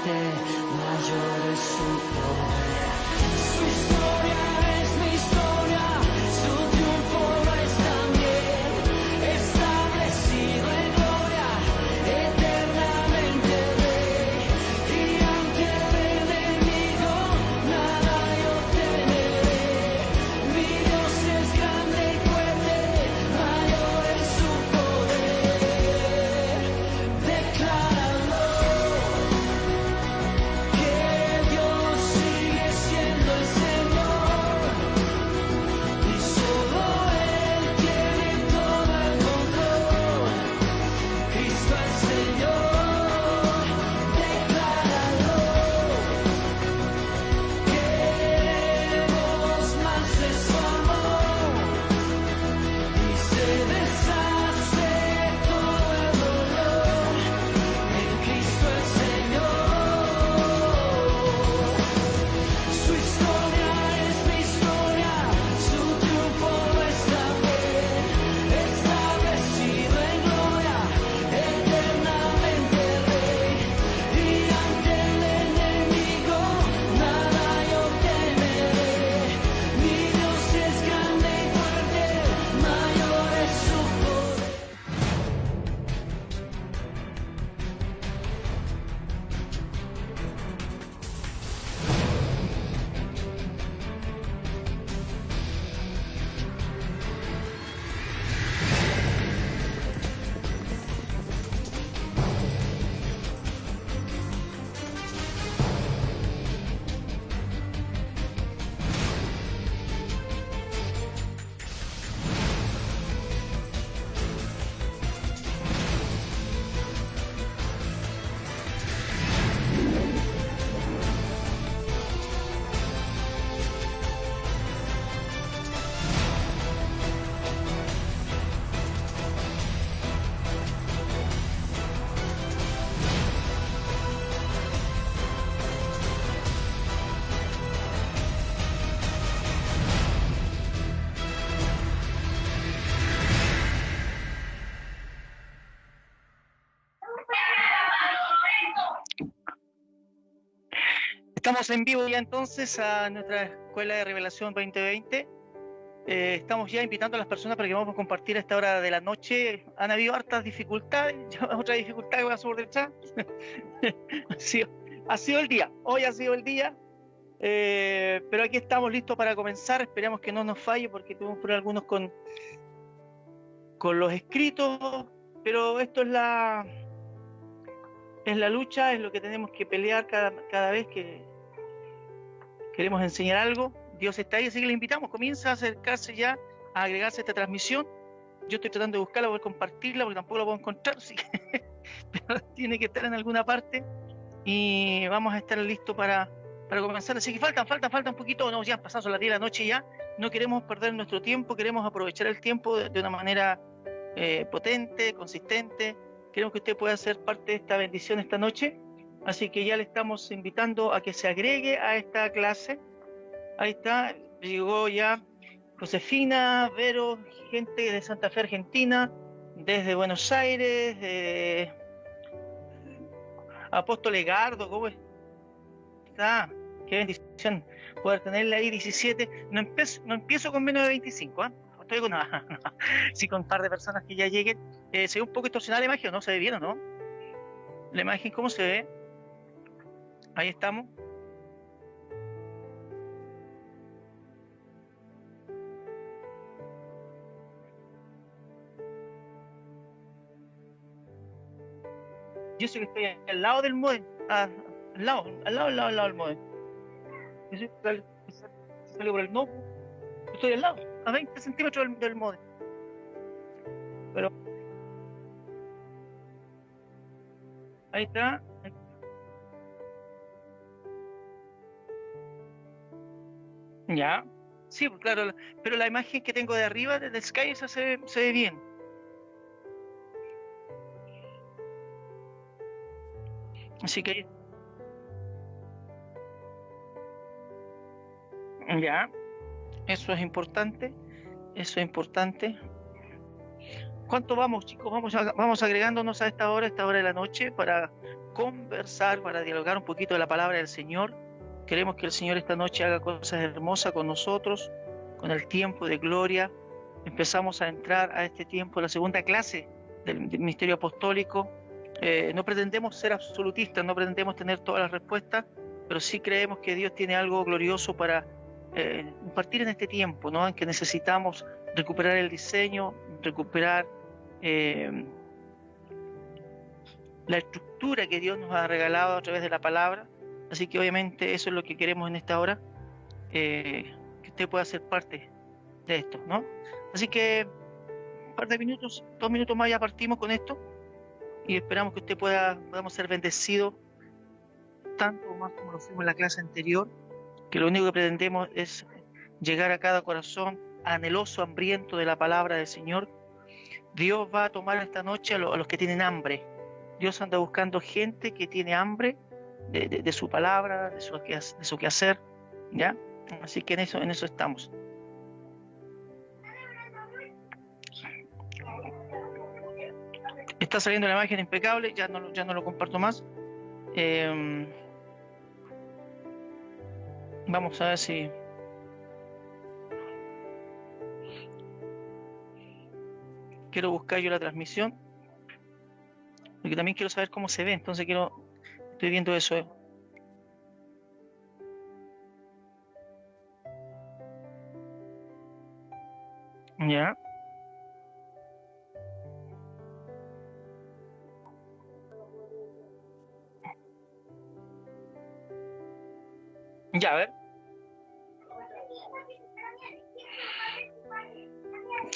muerte, mayor es su poder. Su historia es mi historia, su triunfo es también, establecido en gloria, eternamente rey, y ante el enemigo nada yo temeré. Mi Dios es grande y fuerte, mayor es su poder. Decláralo, que Dios sigue siendo el Señor, y solo Él tiene todo el control. Cristo el Señor, decláralo, queremos más de su amor, y se deshace todo el dolor en Cristo el Señor. Su historia es mi historia, su triunfo es también, establecido en gloria, eternamente rey, y ante el enemigo nada yo temeré. Mi Dios es grande y fuerte, mayor es su poder. Estamos en vivo ya entonces a nuestra Escuela de Revelación 2020. Estamos ya invitando a las personas para que vamos a compartir a esta hora de la noche. Han habido hartas dificultades, otra dificultad que voy a sobrellevar. ha sido el día, hoy ha sido el día, pero aquí estamos listos para comenzar. Esperamos que no nos falle porque tuvimos por algunos con los escritos, pero esto es la lucha, es lo que tenemos que pelear cada vez que queremos enseñar algo. Dios está ahí, así que le invitamos, comienza a acercarse ya, a agregarse a esta transmisión. Yo estoy tratando de buscarla, poder compartirla, porque tampoco la puedo encontrar, así que pero tiene que estar en alguna parte, y vamos a estar listos para comenzar. Así que falta un poquito, no, ya pasamos las 10 de la noche ya, no queremos perder nuestro tiempo, queremos aprovechar el tiempo de una manera potente, consistente. Queremos que usted pueda ser parte de esta bendición esta noche, así que ya le estamos invitando a que se agregue a esta clase. Ahí está, llegó ya Josefina, Vero, gente de Santa Fe, Argentina, desde Buenos Aires, Apóstol Egardo, ¿cómo está? Qué bendición poder tenerla ahí, 17. No empiezo con menos de 25, ¿eh? Estoy con sí, con un par de personas que ya lleguen. Se ve un poco distorsionada la imagen, ¿no? ¿Se ve bien o no? La imagen, ¿cómo se ve? Ahí estamos. Yo sé que estoy al lado del modem, al lado del modem. Yo sé que salió por el no, estoy al lado, a 20 centímetros del modem. Pero ahí está. Ya, sí, pues claro, pero la imagen que tengo de arriba del Sky, esa se ve bien. Así que ya, eso es importante, ¿Cuánto vamos, chicos? Vamos agregándonos a esta hora de la noche para conversar, para dialogar un poquito de la palabra del Señor. Queremos que el Señor esta noche haga cosas hermosas con nosotros, con el tiempo de gloria. Empezamos a entrar a este tiempo, la segunda clase del ministerio apostólico. No pretendemos ser absolutistas, no pretendemos tener todas las respuestas, pero sí creemos que Dios tiene algo glorioso para impartir en este tiempo, ¿no? En que necesitamos recuperar el diseño, recuperar la estructura que Dios nos ha regalado a través de la palabra. Así que obviamente eso es lo que queremos en esta hora, que usted pueda ser parte de esto, ¿no? Así que un par de minutos, 2 minutos más ya partimos con esto y esperamos que usted podamos ser bendecidos tanto o más como lo fuimos en la clase anterior, que lo único que pretendemos es llegar a cada corazón anheloso, hambriento de la palabra del Señor. Dios va a tomar esta noche a los que tienen hambre. Dios anda buscando gente que tiene hambre de su palabra, de su quehacer, ¿ya? Así que en eso estamos. Está saliendo la imagen impecable, ya no lo comparto más. Vamos a ver si... Quiero buscar yo la transmisión, porque también quiero saber cómo se ve, entonces estoy viendo eso. Ya. Ya, a ver.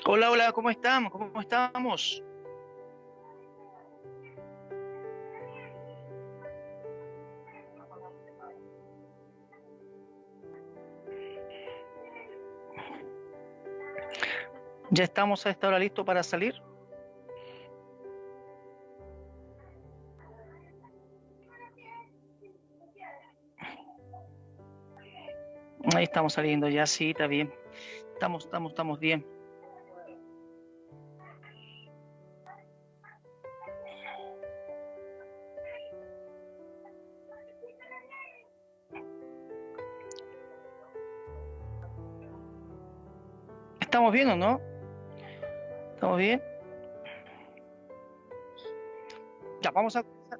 Hola, ¿cómo estamos? ¿Cómo estamos? ¿Ya estamos a esta hora listos para salir? Ahí estamos saliendo, ya sí, está bien. Estamos bien. ¿Estamos bien o no? ¿Estamos bien? Ya, vamos a comenzar.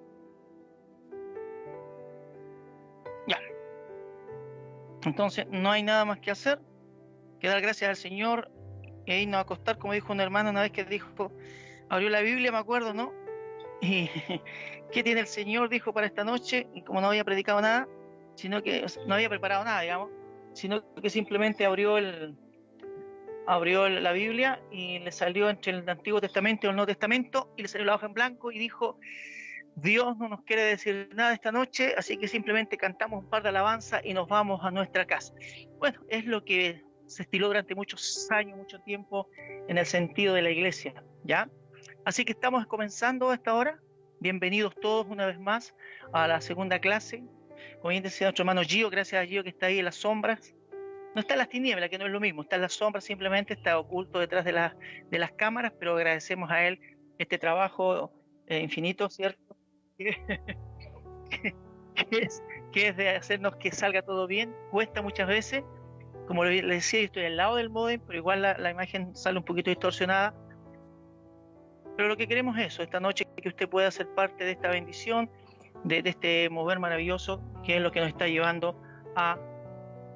Ya. Entonces, no hay nada más que hacer que dar gracias al Señor e irnos a acostar, como dijo un hermano una vez que dijo, abrió la Biblia, me acuerdo, ¿no? Y ¿qué tiene el Señor? Dijo para esta noche, y como no había predicado nada, sino que no había preparado nada, digamos, sino que simplemente abrió la Biblia y le salió entre el Antiguo Testamento y el Nuevo Testamento y le salió la hoja en blanco y dijo, Dios no nos quiere decir nada esta noche, así que simplemente cantamos un par de alabanzas y nos vamos a nuestra casa. Bueno, es lo que se estiló durante muchos años, mucho tiempo en el sentido de la iglesia, ¿ya? Así que estamos comenzando a esta hora. Bienvenidos todos una vez más a la segunda clase. Como bien decía nuestro hermano Gio, gracias a Gio que está ahí en las sombras. No está en las tinieblas, que no es lo mismo, está en las sombras, simplemente está oculto detrás de las cámaras, pero agradecemos a él este trabajo infinito, ¿cierto? que es de hacernos que salga todo bien. Cuesta muchas veces, como le decía, yo estoy al lado del módem, pero igual la imagen sale un poquito distorsionada. Pero lo que queremos es eso, esta noche que usted pueda ser parte de esta bendición, de este mover maravilloso, que es lo que nos está llevando a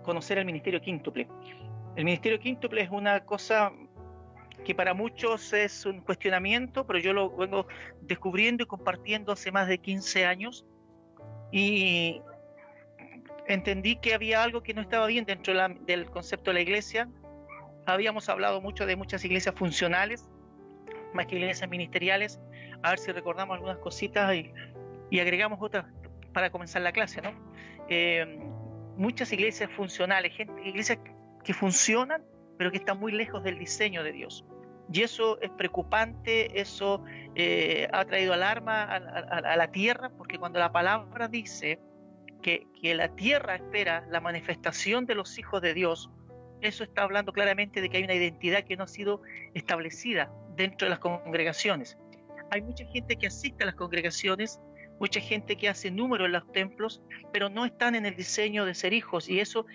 conocer el Ministerio Quíntuple. El Ministerio Quíntuple es una cosa que para muchos es un cuestionamiento, pero yo lo vengo descubriendo y compartiendo hace más de 15 años y entendí que había algo que no estaba bien dentro del concepto de la iglesia. Habíamos hablado mucho de muchas iglesias funcionales, más que iglesias ministeriales. A ver si recordamos algunas cositas y agregamos otras para comenzar la clase, ¿no? Muchas iglesias funcionales, iglesias que funcionan, pero que están muy lejos del diseño de Dios. Y eso es preocupante, eso ha traído alarma a la tierra, porque cuando la palabra dice que la tierra espera la manifestación de los hijos de Dios, eso está hablando claramente de que hay una identidad que no ha sido establecida dentro de las congregaciones. Hay mucha gente que asiste a las congregaciones, mucha gente que hace números en los templos, pero no están en el diseño de ser hijos, y eso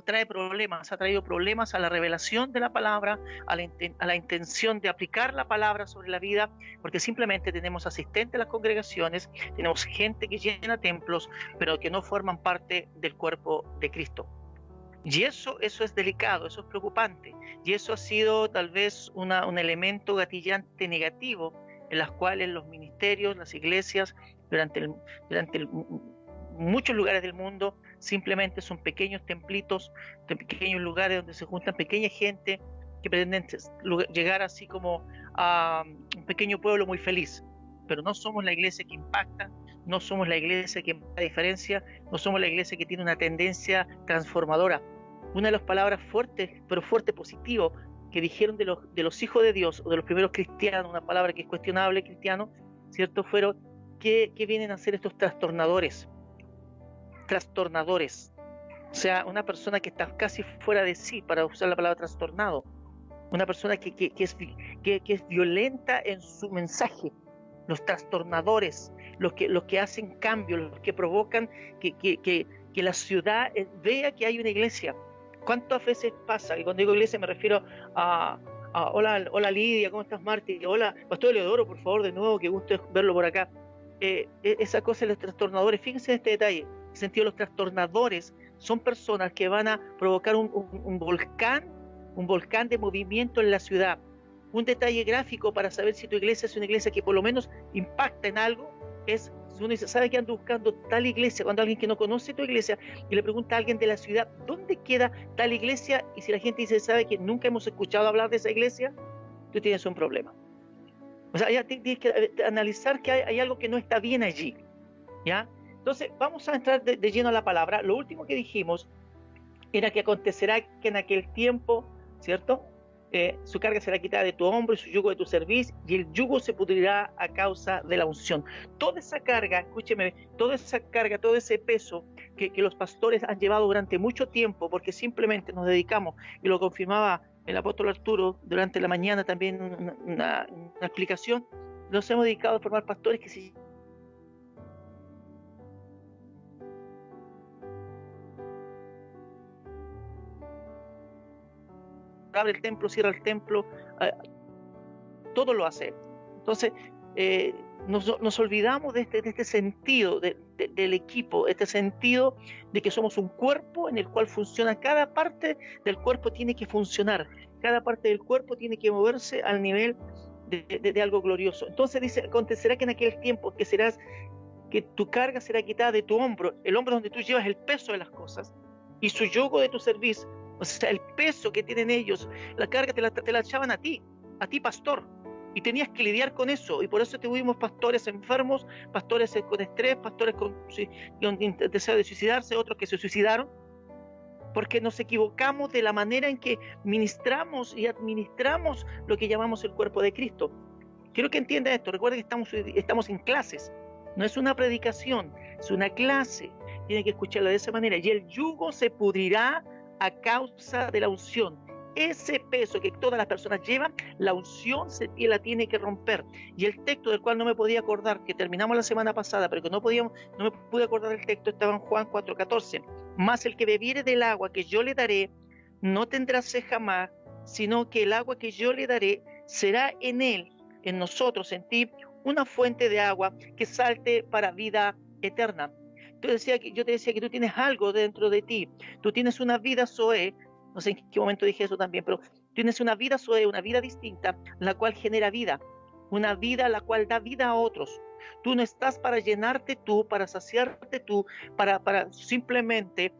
trae problemas, ha traído problemas a la revelación de la palabra, a la intención de aplicar la palabra sobre la vida, porque simplemente tenemos asistentes a las congregaciones, tenemos gente que llena templos, pero que no forman parte del cuerpo de Cristo. Y eso es delicado, eso es preocupante, y eso ha sido tal vez un elemento gatillante negativo en las cuales los ministerios, las iglesias, durante muchos lugares del mundo simplemente son pequeños templitos, pequeños lugares donde se juntan pequeña gente que pretenden llegar así como a un pequeño pueblo muy feliz, pero no somos la iglesia que impacta, no somos la iglesia que marca diferencia, no somos la iglesia que tiene una tendencia transformadora. Una de las palabras fuertes, pero fuerte positivo, que dijeron de los hijos de Dios, o de los primeros cristianos, una palabra que es cuestionable, cristiano, ¿cierto? Fueron que vienen a ser estos trastornadores. Trastornadores. O sea, una persona que está casi fuera de sí, para usar la palabra trastornado. Una persona que es violenta en su mensaje. Los trastornadores, los que hacen cambios, los que provocan que la ciudad vea que hay una iglesia. ¿Cuántas veces pasa? Y cuando digo iglesia me refiero a hola Lidia, ¿cómo estás, Marti? Hola, Pastor Eleodoro, por favor, de nuevo, qué gusto verlo por acá. Esa cosa de los trastornadores, fíjense en este detalle, en el sentido de los trastornadores son personas que van a provocar un volcán de movimiento en la ciudad. Un detalle gráfico para saber si tu iglesia es una iglesia que por lo menos impacta en algo es, uno dice, ¿sabe que ando buscando tal iglesia? Cuando alguien que no conoce tu iglesia y le pregunta a alguien de la ciudad, ¿dónde queda tal iglesia? Y si la gente dice, ¿sabe que nunca hemos escuchado hablar de esa iglesia? Tú tienes un problema. O sea, ya tienes que analizar que hay algo que no está bien allí, ¿ya? Entonces, vamos a entrar de lleno a la palabra. Lo último que dijimos era que acontecerá que en aquel tiempo, ¿cierto? Su carga será quitada de tu hombro y su yugo de tu cerviz, y el yugo se pudrirá a causa de la unción. Toda esa carga, escúcheme, toda esa carga, todo ese peso que los pastores han llevado durante mucho tiempo, porque simplemente nos dedicamos, y lo confirmaba el apóstol Arturo durante la mañana también una explicación, nos hemos dedicado a formar pastores que se abre el templo, cierra el templo, todo lo hace. Entonces, nos olvidamos de este sentido del equipo, este sentido de que somos un cuerpo en el cual funciona, cada parte del cuerpo tiene que funcionar, cada parte del cuerpo tiene que moverse al nivel de algo glorioso. Entonces dice, acontecerá que en aquel tiempo que tu carga será quitada de tu hombro, el hombro donde tú llevas el peso de las cosas, y su yugo de tu cerviz, o sea, el peso que tienen ellos, la carga te la echaban a ti pastor, y tenías que lidiar con eso, y por eso tuvimos pastores enfermos, pastores con estrés, pastores con deseo de suicidarse, otros que se suicidaron, porque nos equivocamos de la manera en que ministramos y administramos lo que llamamos el cuerpo de Cristo. Quiero que entienda esto, recuerden que estamos en clases, no es una predicación, es una clase, tiene que escucharla de esa manera, y el yugo se pudrirá a causa de la unción. Ese peso que todas las personas llevan, la unción la tiene que romper. Y el texto del cual no me podía acordar, que terminamos la semana pasada, pero que no me pude acordar del texto, estaba en Juan 4:14. Mas el que bebiere del agua que yo le daré, no tendrá sed jamás, sino que el agua que yo le daré será en él, en nosotros, en ti, una fuente de agua que salte para vida eterna. Yo te decía que tú tienes algo dentro de ti, tú tienes una vida Zoe, no sé en qué momento dije eso también, pero tienes una vida Zoe, una vida distinta, la cual genera vida, una vida la cual da vida a otros. Tú no estás para llenarte tú, para saciarte tú, para simplemente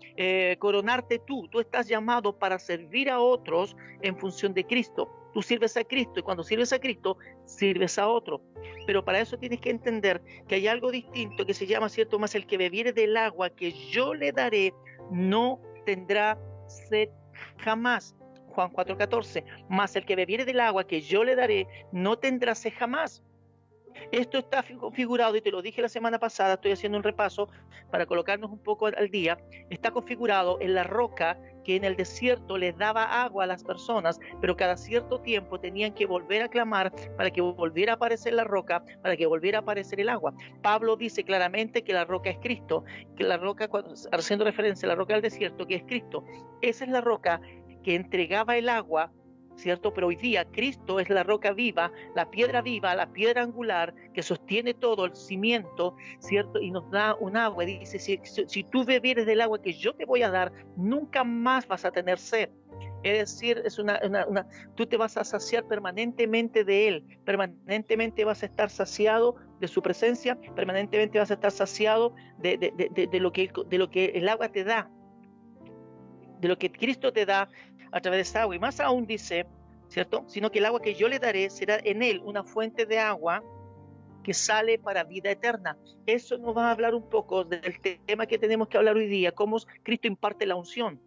coronarte tú. Tú estás llamado para servir a otros en función de Cristo. Tú sirves a Cristo, y cuando sirves a Cristo, sirves a otro. Pero para eso tienes que entender que hay algo distinto que se llama, ¿cierto? Más el que bebiere del agua que yo le daré, no tendrá sed jamás. Juan 4:14. Más el que bebiere del agua que yo le daré, no tendrá sed jamás. Esto está configurado, y te lo dije la semana pasada, estoy haciendo un repaso para colocarnos un poco al día, está configurado en la roca que en el desierto les daba agua a las personas, pero cada cierto tiempo tenían que volver a clamar para que volviera a aparecer la roca, para que volviera a aparecer el agua. Pablo dice claramente que la roca es Cristo, que la roca, haciendo referencia a la roca del desierto, que es Cristo. Esa es la roca que entregaba el agua, ¿cierto? Pero hoy día Cristo es la roca viva, la piedra angular que sostiene todo el cimiento, ¿cierto? Y nos da un agua. Y dice, si tú bebieres del agua que yo te voy a dar, nunca más vas a tener sed. Es decir, tú te vas a saciar permanentemente de Él, permanentemente vas a estar saciado de su presencia, permanentemente vas a estar saciado de lo que el agua te da, de lo que Cristo te da a través de esa agua. Y más aún dice, ¿cierto? Sino que el agua que yo le daré será en él una fuente de agua que sale para vida eterna. Eso nos va a hablar un poco del tema que tenemos que hablar hoy día, cómo Cristo imparte la unción,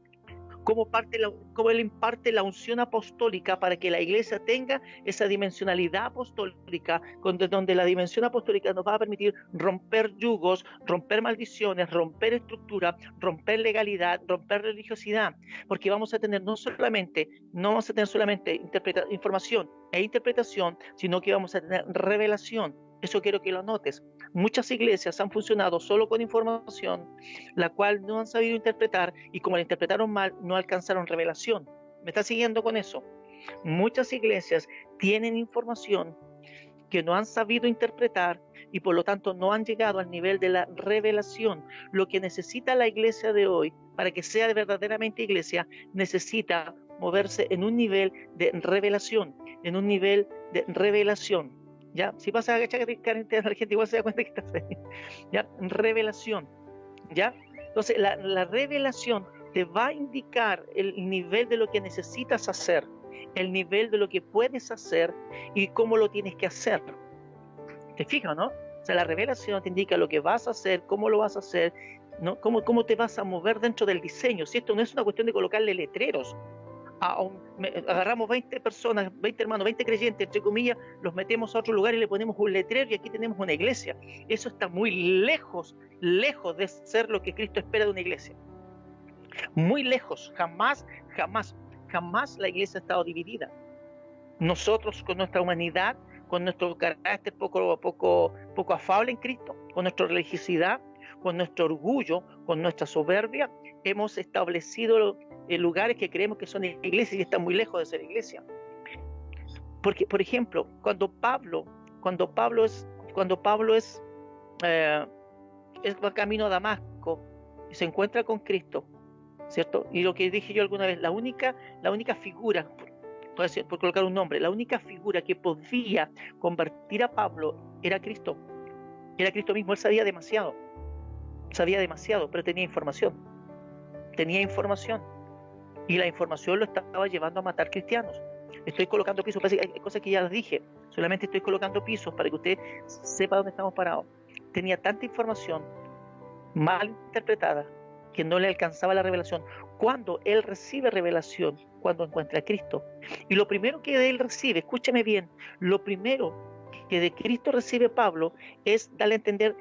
cómo Él imparte la unción apostólica para que la iglesia tenga esa dimensionalidad apostólica, donde la dimensión apostólica nos va a permitir romper yugos, romper maldiciones, romper estructura, romper legalidad, romper religiosidad, porque vamos a tener no vamos a tener solamente información e interpretación, sino que vamos a tener revelación. Eso quiero que lo notes. Muchas iglesias han funcionado solo con información, la cual no han sabido interpretar, y como la interpretaron mal, no alcanzaron revelación. ¿Me está siguiendo con eso? Muchas iglesias tienen información que no han sabido interpretar y por lo tanto no han llegado al nivel de la revelación. Lo que necesita la iglesia de hoy, para que sea verdaderamente iglesia, necesita moverse en un nivel de revelación, ¿Ya? Si vas a agachar a la gente, igual se da cuenta que estás ahí. ¿Ya? Revelación. ¿Ya? Entonces, la revelación te va a indicar el nivel de lo que necesitas hacer, el nivel de lo que puedes hacer y cómo lo tienes que hacer. ¿Te fijas, no? O sea, la revelación te indica lo que vas a hacer, cómo lo vas a hacer, ¿no? Cómo te vas a mover dentro del diseño. Si esto no es una cuestión de colocarle letreros. Agarramos 20 personas, 20 hermanos, 20 creyentes, entre comillas, los metemos a otro lugar y le ponemos un letrero y aquí tenemos una iglesia. Eso está muy lejos de ser lo que Cristo espera de una iglesia. Muy lejos. Jamás la iglesia ha estado dividida. Nosotros, con nuestra humanidad, con nuestro carácter poco afable en Cristo, con nuestra religiosidad, con nuestro orgullo, con nuestra soberbia, hemos establecido lugares que creemos que son iglesias y están muy lejos de ser iglesia. Porque, por ejemplo, cuando Pablo va camino a Damasco y se encuentra con Cristo, ¿cierto? Y lo que dije yo alguna vez, la única figura, por colocar un nombre, la única figura que podía convertir a Pablo era Cristo. Era Cristo mismo. Él sabía demasiado, pero tenía información. Y la información lo estaba llevando a matar cristianos. Estoy colocando pisos, hay cosas que ya les dije, solamente estoy colocando pisos para que usted sepa dónde estamos parados. Tenía tanta información mal interpretada que no le alcanzaba la revelación. Cuando él recibe revelación, cuando encuentra a Cristo, y lo primero que de él recibe, escúcheme bien, lo primero que de Cristo recibe Pablo es darle a entender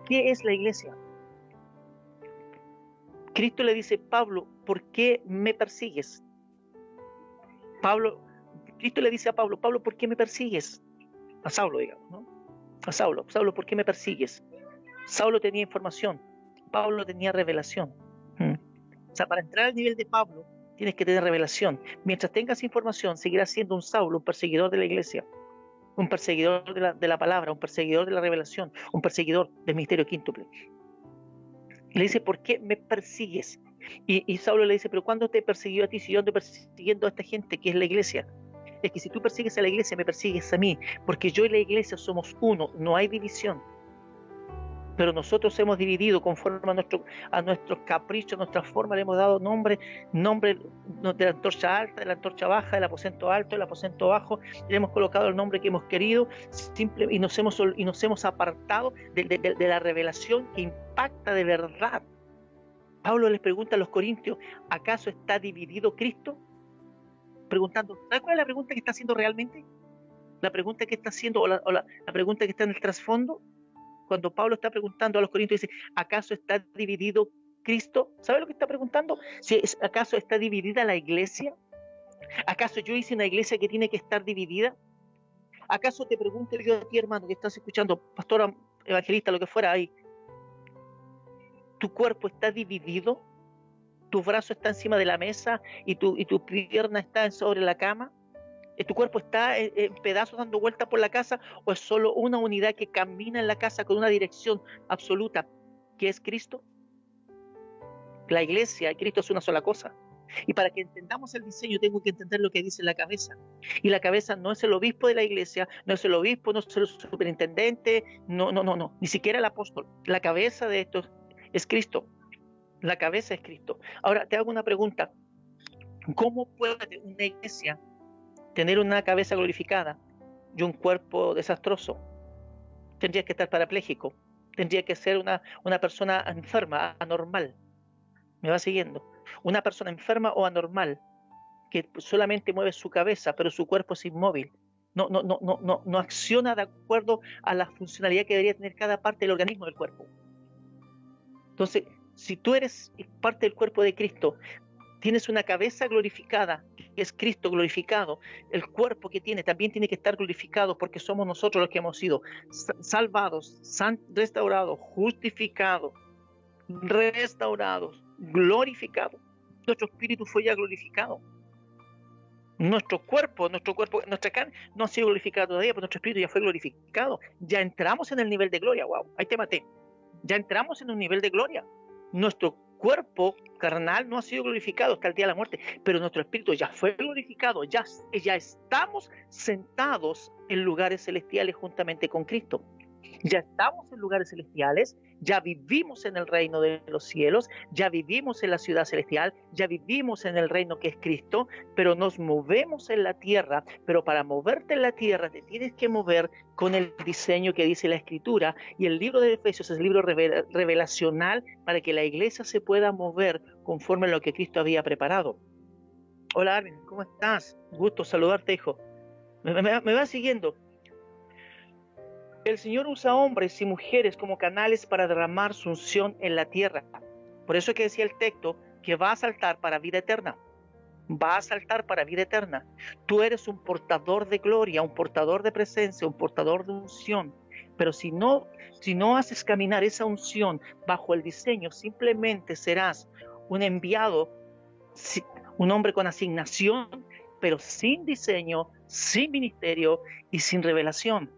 qué es la iglesia. Cristo le dice, Pablo, ¿por qué me persigues? Cristo le dice a Pablo, ¿por qué me persigues? A Saulo, digamos, ¿no? A Saulo, ¿por qué me persigues? Saulo tenía información, Pablo tenía revelación. O sea, para entrar al nivel de Pablo, tienes que tener revelación. Mientras tengas información, seguirás siendo un Saulo, un perseguidor de la iglesia, un perseguidor de la palabra, un perseguidor de la revelación, un perseguidor del misterio quíntuple. Y le dice, ¿por qué me persigues? Y Saulo le dice, ¿pero cuándo te he perseguido a ti si yo ando persiguiendo a esta gente que es la iglesia? Es que si tú persigues a la iglesia, me persigues a mí, porque yo y la iglesia somos uno, no hay división. Pero nosotros hemos dividido conforme a nuestros caprichos, a nuestra forma, le hemos dado nombre de la antorcha alta, de la antorcha baja, del aposento alto, del aposento bajo, le hemos colocado el nombre que hemos querido y nos hemos apartado de la revelación que impacta de verdad. Pablo les pregunta a los corintios, ¿acaso está dividido Cristo? Preguntando, ¿sabes cuál es la pregunta que está haciendo realmente? La pregunta que está haciendo, o la pregunta que está en el trasfondo. Cuando Pablo está preguntando a los corintios, dice, ¿acaso está dividido Cristo? ¿Sabe lo que está preguntando? Si ¿acaso está dividida la iglesia? ¿Acaso yo hice una iglesia que tiene que estar dividida? ¿Acaso te pregunto yo a ti, hermano, que estás escuchando, pastora, evangelista, lo que fuera ahí, ¿tu cuerpo está dividido? ¿Tu brazo está encima de la mesa y tu pierna está sobre la cama? ¿Tu cuerpo está en pedazos dando vueltas por la casa o es solo una unidad que camina en la casa con una dirección absoluta, que es Cristo? La iglesia y Cristo es una sola cosa. Y para que entendamos el diseño tengo que entender lo que dice la cabeza. Y la cabeza no es el obispo de la iglesia, no es el obispo, no es el superintendente, no, ni siquiera el apóstol. La cabeza de esto es Cristo. La cabeza es Cristo. Ahora te hago una pregunta. ¿Cómo puede una iglesia tener una cabeza glorificada y un cuerpo desastroso? Tendría que estar parapléjico. Tendría que ser una persona enferma, anormal. ¿Me va siguiendo? Una persona enferma o anormal que solamente mueve su cabeza, pero su cuerpo es inmóvil. No acciona de acuerdo a la funcionalidad que debería tener cada parte del organismo del cuerpo. Entonces, si tú eres parte del cuerpo de Cristo, tienes una cabeza glorificada, que es Cristo glorificado, el cuerpo que tiene también tiene que estar glorificado porque somos nosotros los que hemos sido salvados, restaurados, justificados, restaurados, glorificados. Nuestro espíritu fue ya glorificado. Nuestra carne no ha sido glorificada todavía, pero nuestro espíritu ya fue glorificado. Ya entramos en el nivel de gloria. Wow, ahí te maté. Ya entramos en un nivel de gloria. Nuestro cuerpo carnal no ha sido glorificado hasta el día de la muerte, pero nuestro espíritu ya fue glorificado. Ya estamos sentados en lugares celestiales juntamente con Cristo. Ya estamos en lugares celestiales, ya vivimos en el reino de los cielos, ya vivimos en la ciudad celestial, ya vivimos en el reino que es Cristo, pero nos movemos en la tierra. Pero para moverte en la tierra te tienes que mover con el diseño que dice la Escritura, y el libro de Efesios es el libro revelacional para que la iglesia se pueda mover conforme a lo que Cristo había preparado. Hola Armin, ¿cómo estás? Gusto saludarte, hijo. ¿Me va siguiendo? El Señor usa hombres y mujeres como canales para derramar su unción en la tierra. Por eso es que decía el texto que va a saltar para vida eterna. Va a saltar para vida eterna. Tú eres un portador de gloria, un portador de presencia, un portador de unción. Pero si no haces caminar esa unción bajo el diseño, simplemente serás un enviado, un hombre con asignación, pero sin diseño, sin ministerio y sin revelación.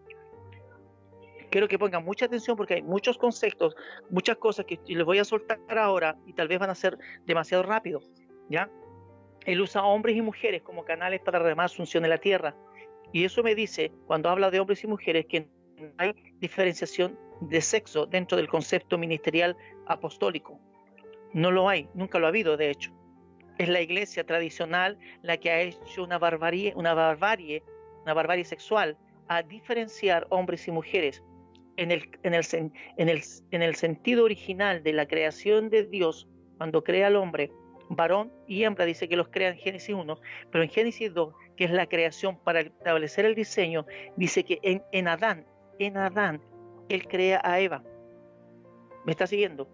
Quiero que pongan mucha atención porque hay muchos conceptos, muchas cosas que les voy a soltar ahora y tal vez van a ser demasiado rápido, ¿ya? Él usa a hombres y mujeres como canales para derramar su unción en la tierra. Y eso me dice, cuando habla de hombres y mujeres, que no hay diferenciación de sexo dentro del concepto ministerial apostólico. No lo hay, nunca lo ha habido, de hecho. Es la iglesia tradicional la que ha hecho una barbarie sexual a diferenciar hombres y mujeres. En el sentido original de la creación de Dios, cuando crea al hombre, varón y hembra, dice que los crea en Génesis 1, pero en Génesis 2, que es la creación para establecer el diseño, dice que en Adán, Él crea a Eva. ¿Me está siguiendo?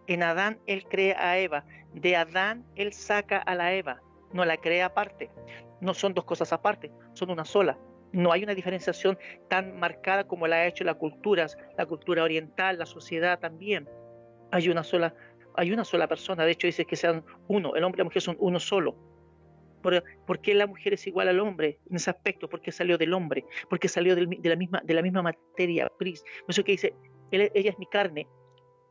En Adán Él crea a Eva. De Adán Él saca a la Eva. No la crea aparte. No son dos cosas aparte, son una sola. No hay una diferenciación tan marcada como la ha hecho la cultura oriental, la sociedad también. Hay una sola persona. De hecho dice que sean uno. El hombre y la mujer son uno solo. ¿Por qué la mujer es igual al hombre en ese aspecto? Porque salió del hombre, porque salió de la misma materia. Por eso que dice, ella es mi carne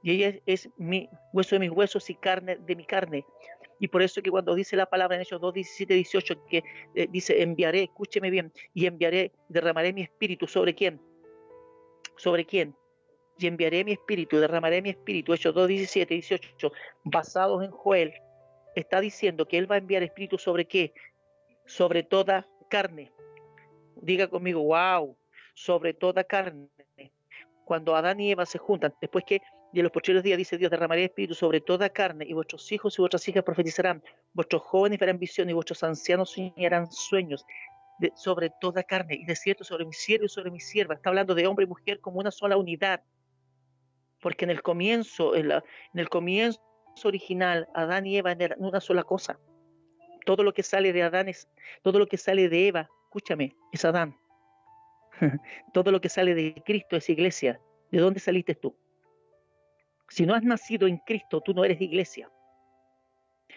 y ella es mi hueso de mis huesos y carne de mi carne. Y por eso que cuando dice la palabra en Hechos 2, 17, 18, que dice, enviaré, escúcheme bien, y enviaré, derramaré mi espíritu, ¿sobre quién? ¿Sobre quién? Y enviaré mi espíritu, derramaré mi espíritu, Hechos 2, 17, 18, basados en Joel, está diciendo que Él va a enviar espíritu ¿sobre qué? Sobre toda carne. Diga conmigo, wow, sobre toda carne. Cuando Adán y Eva se juntan, después que y en los postreros días, dice Dios, derramaré espíritu sobre toda carne, y vuestros hijos y vuestras hijas profetizarán, vuestros jóvenes verán visión, y vuestros ancianos soñarán sueños, sobre toda carne, y de cierto sobre mi siervo y sobre mi sierva. Está hablando de hombre y mujer como una sola unidad, porque en el comienzo original, Adán y Eva eran una sola cosa. Todo lo que sale de Adán todo lo que sale de Eva, escúchame, es Adán. Todo lo que sale de Cristo es iglesia. ¿De dónde saliste tú? Si no has nacido en Cristo, tú no eres iglesia.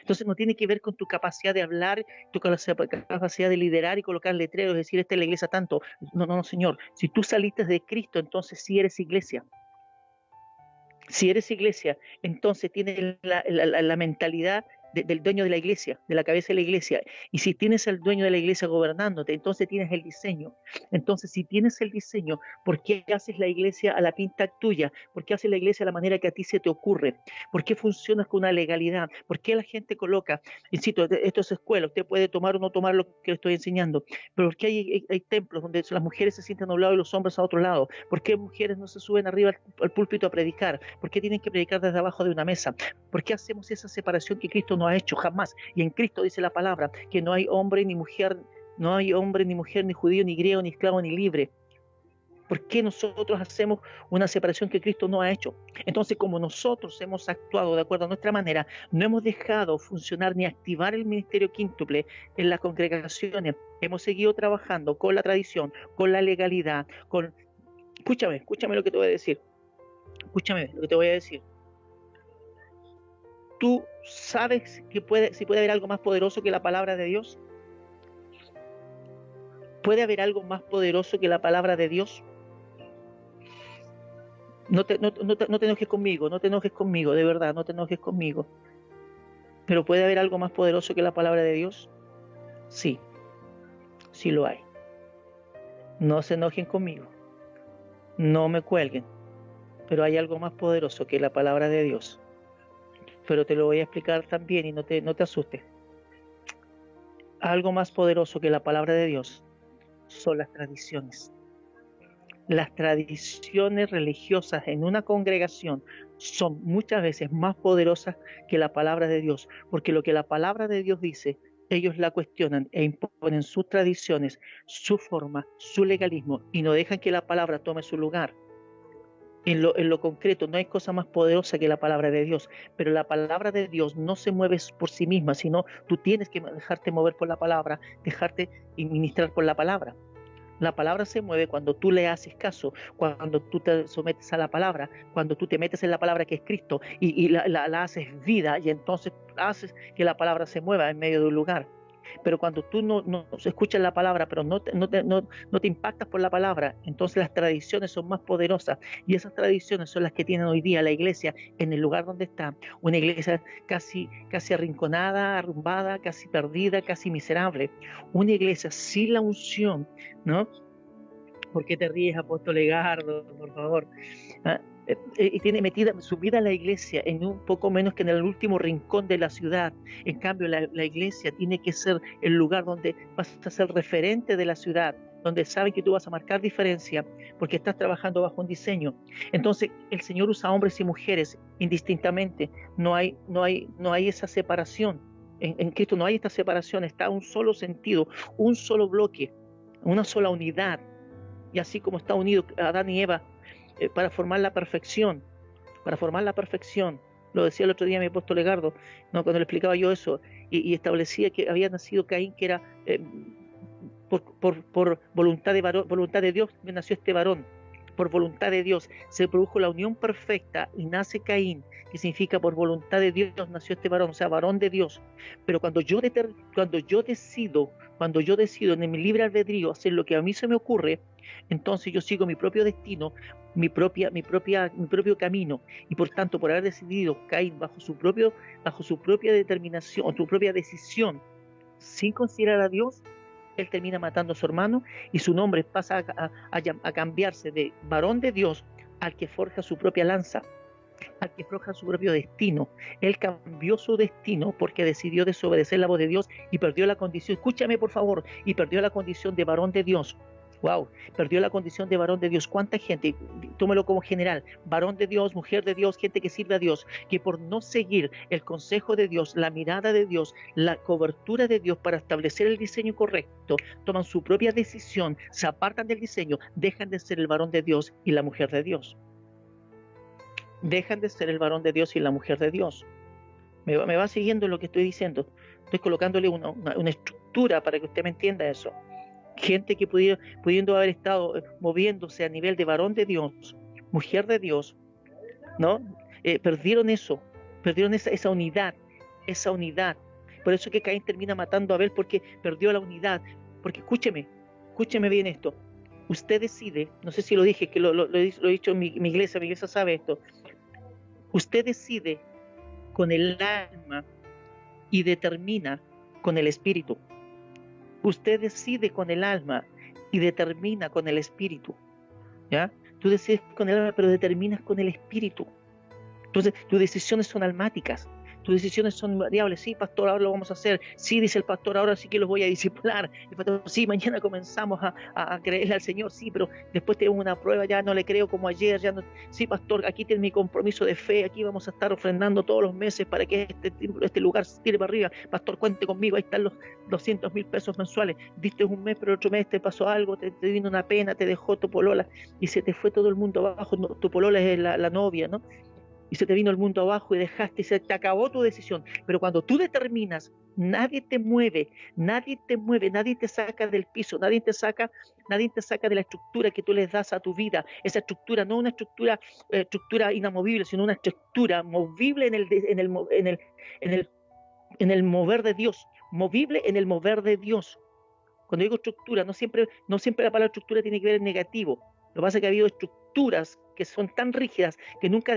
Entonces no tiene que ver con tu capacidad de hablar, tu capacidad de liderar y colocar letreros, decir, esta es la iglesia tanto. No, no, no, Señor. Si tú saliste de Cristo, entonces sí eres iglesia. Si eres iglesia, entonces tienes la mentalidad del dueño de la iglesia, de la cabeza de la iglesia. Y si tienes al dueño de la iglesia gobernándote, entonces tienes el diseño. Entonces, si tienes el diseño, ¿por qué haces la iglesia a la pinta tuya? ¿Por qué haces la iglesia a la manera que a ti se te ocurre? ¿Por qué funcionas con una legalidad? ¿Por qué la gente coloca, insisto, esto es escuela, usted puede tomar o no tomar lo que le estoy enseñando, pero ¿por qué hay templos donde las mujeres se sientan a un lado y los hombres a otro lado? ¿Por qué mujeres no se suben arriba al púlpito a predicar? ¿Por qué tienen que predicar desde abajo de una mesa? ¿Por qué hacemos esa separación que Cristo no ha hecho jamás? Y en Cristo dice la palabra que no hay hombre ni mujer, no hay hombre ni mujer, ni judío, ni griego, ni esclavo, ni libre. ¿Por qué nosotros hacemos una separación que Cristo no ha hecho? Entonces, como nosotros hemos actuado de acuerdo a nuestra manera, no hemos dejado funcionar ni activar el ministerio quíntuple en las congregaciones, hemos seguido trabajando con la tradición, con la legalidad, con... Escúchame lo que te voy a decir. Escúchame lo que te voy a decir. ¿Tú sabes si puede haber algo más poderoso que la palabra de Dios? ¿Puede haber algo más poderoso que la palabra de Dios? No te enojes conmigo, de verdad, no te enojes conmigo. ¿Pero puede haber algo más poderoso que la palabra de Dios? Sí, sí lo hay. No se enojen conmigo, no me cuelguen, pero hay algo más poderoso que la palabra de Dios. Pero te lo voy a explicar también y no te asustes. Algo más poderoso que la palabra de Dios son las tradiciones. Las tradiciones religiosas en una congregación son muchas veces más poderosas que la palabra de Dios, porque lo que la palabra de Dios dice, ellos la cuestionan e imponen sus tradiciones, su forma, su legalismo, y no dejan que la palabra tome su lugar. En lo concreto, no hay cosa más poderosa que la palabra de Dios, pero la palabra de Dios no se mueve por sí misma, sino tú tienes que dejarte mover por la palabra, dejarte ministrar por la palabra. La palabra se mueve cuando tú le haces caso, cuando tú te sometes a la palabra, cuando tú te metes en la palabra que es Cristo y la haces vida, y entonces haces que la palabra se mueva en medio de un lugar. Pero cuando tú no escuchas la palabra, pero no te impactas por la palabra, entonces las tradiciones son más poderosas, y esas tradiciones son las que tienen hoy día la iglesia en el lugar donde está, una iglesia casi arrinconada, arrumbada, casi perdida, casi miserable, una iglesia sin la unción, ¿no? ¿Por qué te ríes, apóstol Legardo, por favor? Y tiene metida, subida la iglesia en un poco menos que en el último rincón de la ciudad. En cambio, la iglesia tiene que ser el lugar donde vas a ser referente de la ciudad, donde saben que tú vas a marcar diferencia, porque estás trabajando bajo un diseño. Entonces, el Señor usa hombres y mujeres indistintamente. No hay esa separación. En Cristo no hay esta separación, está un solo sentido, un solo bloque, una sola unidad. Y así como está unido Adán y Eva para formar la perfección, lo decía el otro día mi apóstol Legardo, ¿no? Cuando le explicaba yo eso, y establecía que había nacido Caín, que era por voluntad de Dios, nació este varón. Por voluntad de Dios se produjo la unión perfecta y nace Caín, que significa por voluntad de Dios nació este varón, o sea, varón de Dios. Pero cuando yo decido en mi libre albedrío hacer lo que a mí se me ocurre, entonces yo sigo mi propio destino, mi propio camino, y por tanto, por haber decidido Caín bajo su propia determinación o su propia decisión, sin considerar a Dios, él termina matando a su hermano y su nombre pasa a cambiarse de varón de Dios al que forja su propia lanza, al que forja su propio destino. Él cambió su destino porque decidió desobedecer la voz de Dios y perdió la condición, escúchame por favor, y perdió la condición de varón de Dios. Wow, perdió la condición de varón de Dios. ¿Cuánta gente, tómelo como general, varón de Dios, mujer de Dios, gente que sirve a Dios, que por no seguir el consejo de Dios, la mirada de Dios, la cobertura de Dios para establecer el diseño correcto, toman su propia decisión, se apartan del diseño, dejan de ser el varón de Dios y la mujer de Dios? Dejan de ser el varón de Dios y la mujer de Dios. me va siguiendo lo que estoy diciendo. Estoy colocándole una estructura para que usted me entienda eso. Gente que pudiendo haber estado moviéndose a nivel de varón de Dios, mujer de Dios, ¿no? Perdieron eso, perdieron esa unidad, esa unidad. Por eso que Caín termina matando a Abel, porque perdió la unidad. Porque escúcheme bien esto. Usted decide, no sé si lo dije, que lo he dicho en mi iglesia sabe esto. Usted decide con el alma y determina con el espíritu. Usted decide con el alma y determina con el espíritu. ¿Ya? Tú decides con el alma, pero determinas con el espíritu. Entonces, tus decisiones son almáticas. Tus decisiones son variables. Sí, pastor, ahora lo vamos a hacer. Sí, dice el pastor, ahora sí que los voy a discipular. El pastor, sí, mañana comenzamos a creerle al Señor. Sí, pero después tengo una prueba, ya no le creo como ayer. Ya no. Sí, pastor, aquí tiene mi compromiso de fe. Aquí vamos a estar ofrendando todos los meses para que este lugar se tire para arriba. Pastor, cuente conmigo. Ahí están los 200,000 pesos mensuales. Diste un mes, pero otro mes te pasó algo, te vino una pena, te dejó tu polola y se te fue todo el mundo abajo. No, tu polola es la novia, ¿no? Y se te vino el mundo abajo y dejaste, y se te acabó tu decisión. Pero cuando tú determinas, nadie te mueve, nadie te saca del piso, nadie te saca de la estructura que tú les das a tu vida. Esa estructura, no una estructura inamovible, sino una estructura movible en el mover de Dios, movible en el mover de Dios. Cuando digo estructura, no siempre la palabra estructura tiene que ver en negativo. Lo que pasa es que ha habido estructuras que son tan rígidas que nunca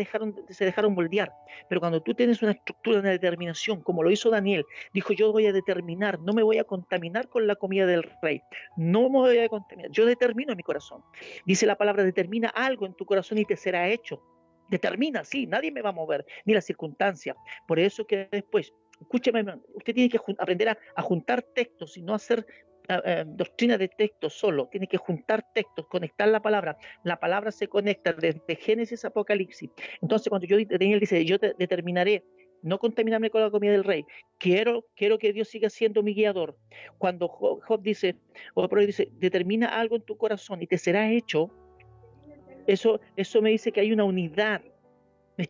se dejaron moldear. Pero cuando tú tienes una estructura, una determinación, como lo hizo Daniel, dijo: yo voy a determinar, no me voy a contaminar con la comida del rey, no me voy a contaminar, yo determino en mi corazón. Dice la palabra: determina algo en tu corazón y te será hecho. Determina, sí, nadie me va a mover, ni la circunstancia. Por eso que después, escúcheme, usted tiene que aprender a juntar textos y no hacer doctrina de texto solo. Tiene que juntar textos, conectar la palabra se conecta desde Génesis a Apocalipsis. Entonces cuando Daniel dice: yo determinaré no contaminarme con la comida del rey, quiero que Dios siga siendo mi guiador. Cuando Job dice, determina algo en tu corazón y te será hecho, eso me dice que hay una unidad.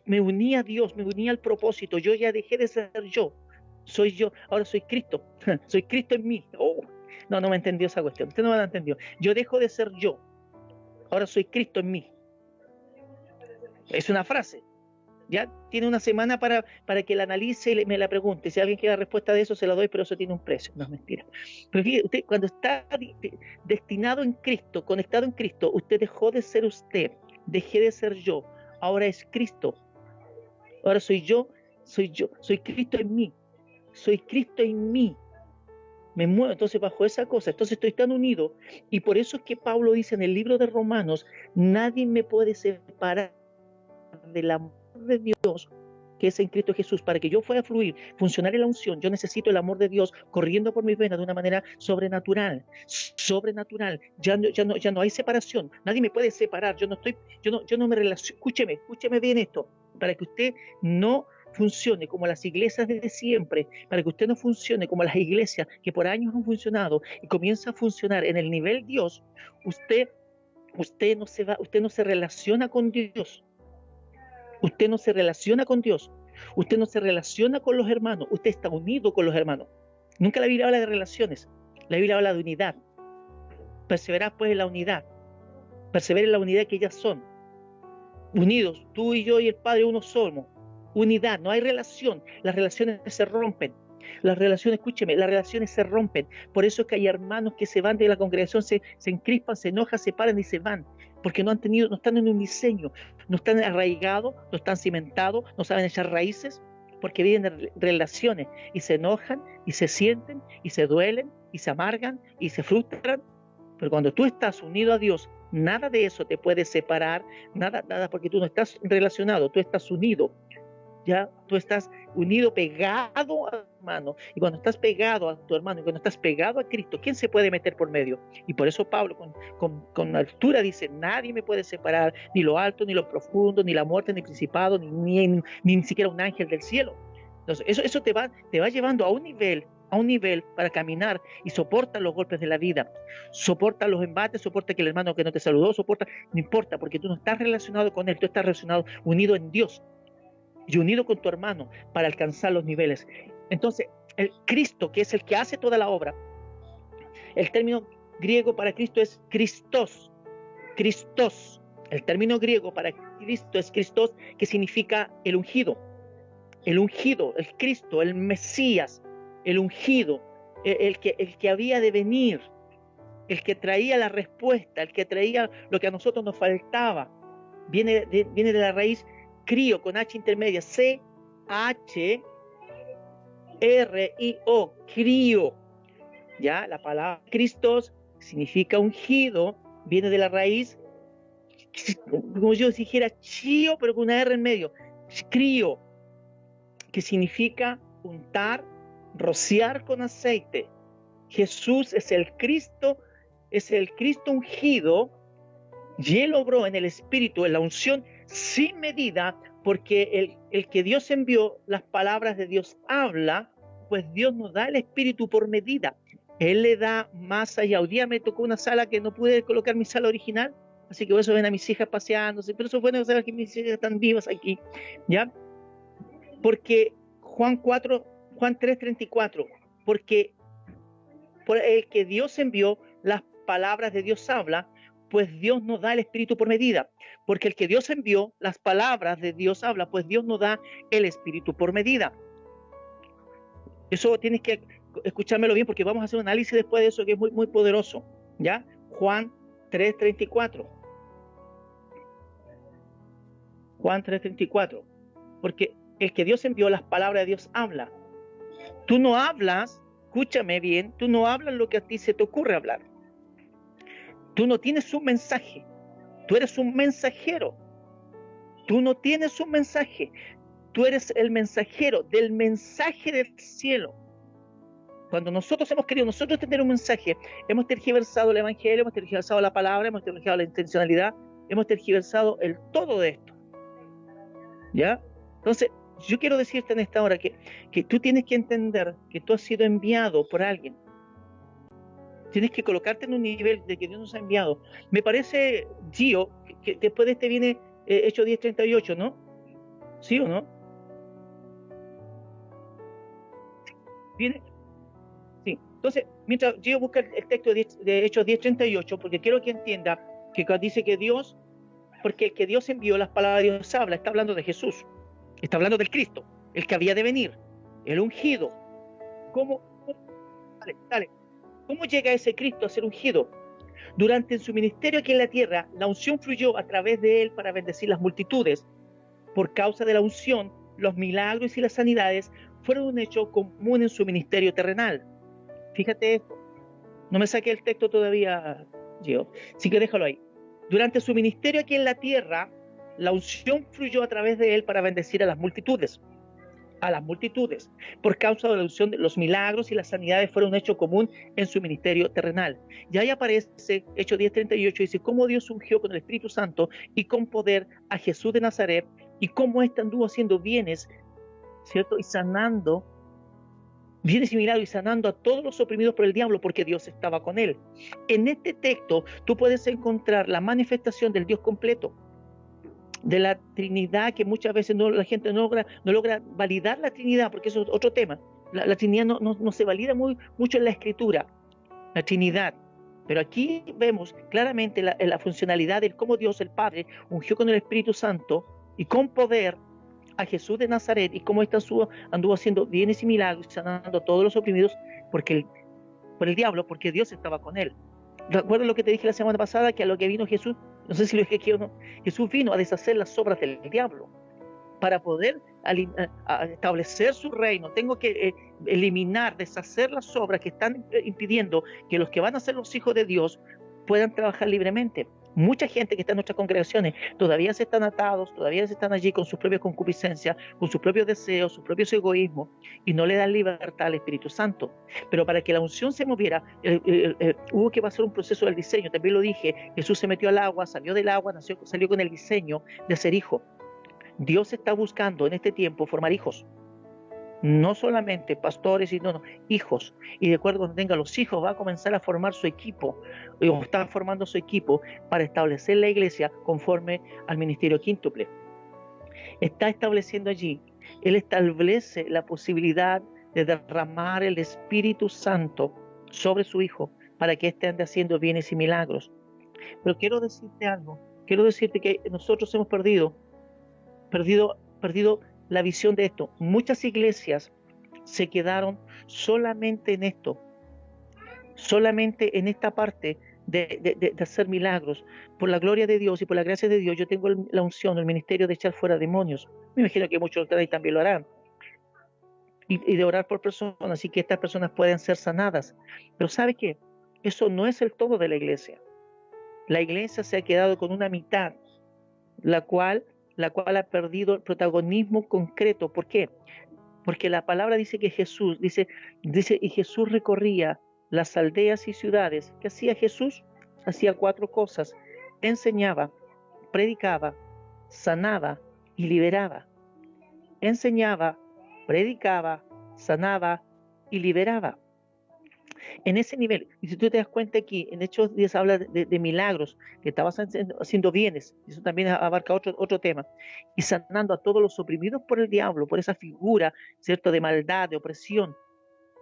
Me uní a Dios, me uní al propósito. Yo ya dejé de ser yo, soy yo, ahora soy Cristo. Soy Cristo en mí. No me entendió esa cuestión. Usted no me la entendió. Yo dejo de ser yo. Ahora soy Cristo en mí. Es una frase. Ya tiene una semana para que la analice y me la pregunte. Si alguien quiere la respuesta de eso, se la doy, pero eso tiene un precio. No, es mentira. Pero fíjate, usted cuando está destinado en Cristo, conectado en Cristo, usted dejó de ser usted. Dejé de ser yo. Ahora es Cristo. Ahora soy yo. Soy Cristo en mí. Soy Cristo en mí. Me muevo entonces bajo esa cosa, entonces estoy tan unido, y por eso es que Pablo dice en el libro de Romanos: nadie me puede separar del amor de Dios que es en Cristo Jesús. Para que yo pueda fluir, funcionar en la unción, yo necesito el amor de Dios corriendo por mis venas de una manera sobrenatural. Ya no hay separación, nadie me puede separar. Yo no me relaciono. Escúcheme bien esto, para que usted no funcione como las iglesias desde siempre, para que usted no funcione como las iglesias que por años han funcionado y comienza a funcionar en el nivel Dios. Usted no se relaciona con Dios. Usted no se relaciona con Dios. Usted no se relaciona con los hermanos. Usted está unido con los hermanos. Nunca la Biblia habla de relaciones. La Biblia habla de unidad. Perseverad pues en la unidad. Persevera en la unidad que ellas son. Unidos, tú y yo y el Padre uno somos. Unidad, no hay relación. Las relaciones se rompen. Las relaciones se rompen. Por eso es que hay hermanos que se van de la congregación, se encrispan, se enojan, se paran y se van. Porque no están en un diseño, no están arraigados, no están cimentados, no saben echar raíces, porque viven de relaciones y se enojan y se sienten y se duelen y se amargan y se frustran. Pero cuando tú estás unido a Dios, nada de eso te puede separar, nada, porque tú no estás relacionado, tú estás unido. Ya tú estás unido, pegado a tu hermano, y cuando estás pegado a tu hermano y cuando estás pegado a Cristo, ¿quién se puede meter por medio? Y por eso Pablo con altura dice: nadie me puede separar, ni lo alto, ni lo profundo, ni la muerte, ni principado, ni siquiera un ángel del cielo. Entonces eso te va llevando a un nivel para caminar, y soporta los golpes de la vida, soporta los embates, soporta que el hermano que no te saludó, no importa, porque tú no estás relacionado con él, tú estás relacionado, unido en Dios. y unido con tu hermano para alcanzar los niveles. Entonces, el Cristo, que es el que hace toda la obra, el término griego para Cristo es Christos. Christos. El término griego para Cristo es Christos, que significa el ungido. El ungido, el Cristo, el Mesías, el ungido, el que había de venir, el que traía la respuesta, el que traía lo que a nosotros nos faltaba. Viene de la raíz crío, con H intermedia, C-H-R-I-O, crío. ¿Ya? La palabra Christos significa ungido, viene de la raíz, como yo dijera, chío, pero con una R en medio, crío, que significa untar, rociar con aceite. Jesús es el Cristo ungido, y Él obró en el Espíritu, en la unción sin medida, porque el que Dios envió, las palabras de Dios habla, pues Dios nos da el Espíritu por medida. Él le da más allá. Hoy día me tocó una sala que no pude colocar mi sala original, así que por eso ven a mis hijas paseándose, pero eso es bueno saber que mis hijas están vivas aquí, ¿ya? Porque Juan 3:34, porque por el que Dios envió, las palabras de Dios habla, pues Dios nos da el Espíritu por medida. Porque el que Dios envió, las palabras de Dios habla, pues Dios nos da el Espíritu por medida. Eso tienes que escuchármelo bien, porque vamos a hacer un análisis después de eso que es muy, muy poderoso, ¿ya? Juan 3:34. Juan 3:34. Porque el que Dios envió, las palabras de Dios habla. Tú no hablas, escúchame bien, tú no hablas lo que a ti se te ocurre hablar. Tú no tienes un mensaje, tú eres un mensajero. Tú no tienes un mensaje, tú eres el mensajero del mensaje del cielo. Cuando nosotros hemos querido tener un mensaje, hemos tergiversado el evangelio, hemos tergiversado la palabra, hemos tergiversado la intencionalidad, hemos tergiversado el todo de esto. ¿Ya? Entonces, yo quiero decirte en esta hora que tú tienes que entender que tú has sido enviado por alguien. Tienes que colocarte en un nivel de que Dios nos ha enviado. Me parece, Gio, que después de este viene Hechos 10:38, ¿no? ¿Sí o no? ¿Viene? Sí. Entonces, mientras Gio busca el texto de Hechos 10:38, porque quiero que entienda que cuando dice que Dios, porque el que Dios envió, las palabras de Dios habla, está hablando de Jesús, está hablando del Cristo, el que había de venir, el ungido. ¿Cómo? Dale. ¿Cómo llega ese Cristo a ser ungido? Durante su ministerio aquí en la tierra, la unción fluyó a través de él para bendecir las multitudes. Por causa de la unción, los milagros y las sanidades fueron un hecho común en su ministerio terrenal. Fíjate esto. No me saqué el texto todavía, Gio. Así que déjalo ahí. Durante su ministerio aquí en la tierra, la unción fluyó a través de él para bendecir a las multitudes. Por causa de la unción, los milagros y las sanidades fueron un hecho común en su ministerio terrenal. Y ahí aparece, Hechos 10:38, dice, cómo Dios ungió con el Espíritu Santo y con poder a Jesús de Nazaret, y cómo éste anduvo haciendo bienes, ¿cierto? Y sanando, bienes y milagros, y sanando a todos los oprimidos por el diablo, porque Dios estaba con él. En este texto, tú puedes encontrar la manifestación del Dios completo, de la Trinidad, que muchas veces la gente no logra validar la Trinidad, porque eso es otro tema. La Trinidad no se valida mucho en la Escritura, la Trinidad. Pero aquí vemos claramente la funcionalidad de cómo Dios el Padre ungió con el Espíritu Santo y con poder a Jesús de Nazaret, y cómo anduvo haciendo bienes y milagros, sanando a todos los oprimidos por el diablo, porque Dios estaba con él. ¿Recuerdas lo que te dije la semana pasada? Que a lo que vino Jesús, no sé si lo dije aquí o no, Jesús vino a deshacer las obras del diablo para poder a establecer su reino. Tengo que eliminar, deshacer las obras que están impidiendo que los que van a ser los hijos de Dios puedan trabajar libremente. Mucha gente que está en nuestras congregaciones todavía se están atados, todavía se están allí con sus propias concupiscencias, con sus propios deseos, sus propios egoísmos, y no le dan libertad al Espíritu Santo. Pero para que la unción se moviera, hubo que pasar un proceso del diseño. También lo dije, Jesús se metió al agua, salió del agua, salió con el diseño de ser hijo. Dios está buscando en este tiempo formar hijos. No solamente pastores, sino hijos. Y de acuerdo cuando tenga los hijos, va a comenzar a formar su equipo, o está formando su equipo para establecer la iglesia conforme al ministerio quíntuple. está estableciendo allí. Él establece la posibilidad de derramar el Espíritu Santo sobre su Hijo para que éste ande haciendo bienes y milagros. Pero quiero decirte algo. Quiero decirte que nosotros hemos perdido la visión de esto. Muchas iglesias se quedaron solamente en esto, solamente en esta parte de hacer milagros. Por la gloria de Dios y por la gracia de Dios, yo tengo la unción, el ministerio de echar fuera demonios. Me imagino que muchos de ustedes también lo harán. Y de orar por personas y que estas personas puedan ser sanadas. Pero ¿sabe qué? Eso no es el todo de la iglesia. La iglesia se ha quedado con una mitad, la cual ha perdido el protagonismo concreto. ¿Por qué? Porque la palabra dice que Jesús, dice, y Jesús recorría las aldeas y ciudades. ¿Qué hacía Jesús? Hacía 4 cosas: enseñaba, predicaba, sanaba y liberaba. Enseñaba, predicaba, sanaba y liberaba. En ese nivel, y si tú te das cuenta aquí, en Hechos 10 habla de milagros, que estabas haciendo bienes, y eso también abarca otro tema, y sanando a todos los oprimidos por el diablo, por esa figura, ¿cierto?, de maldad, de opresión.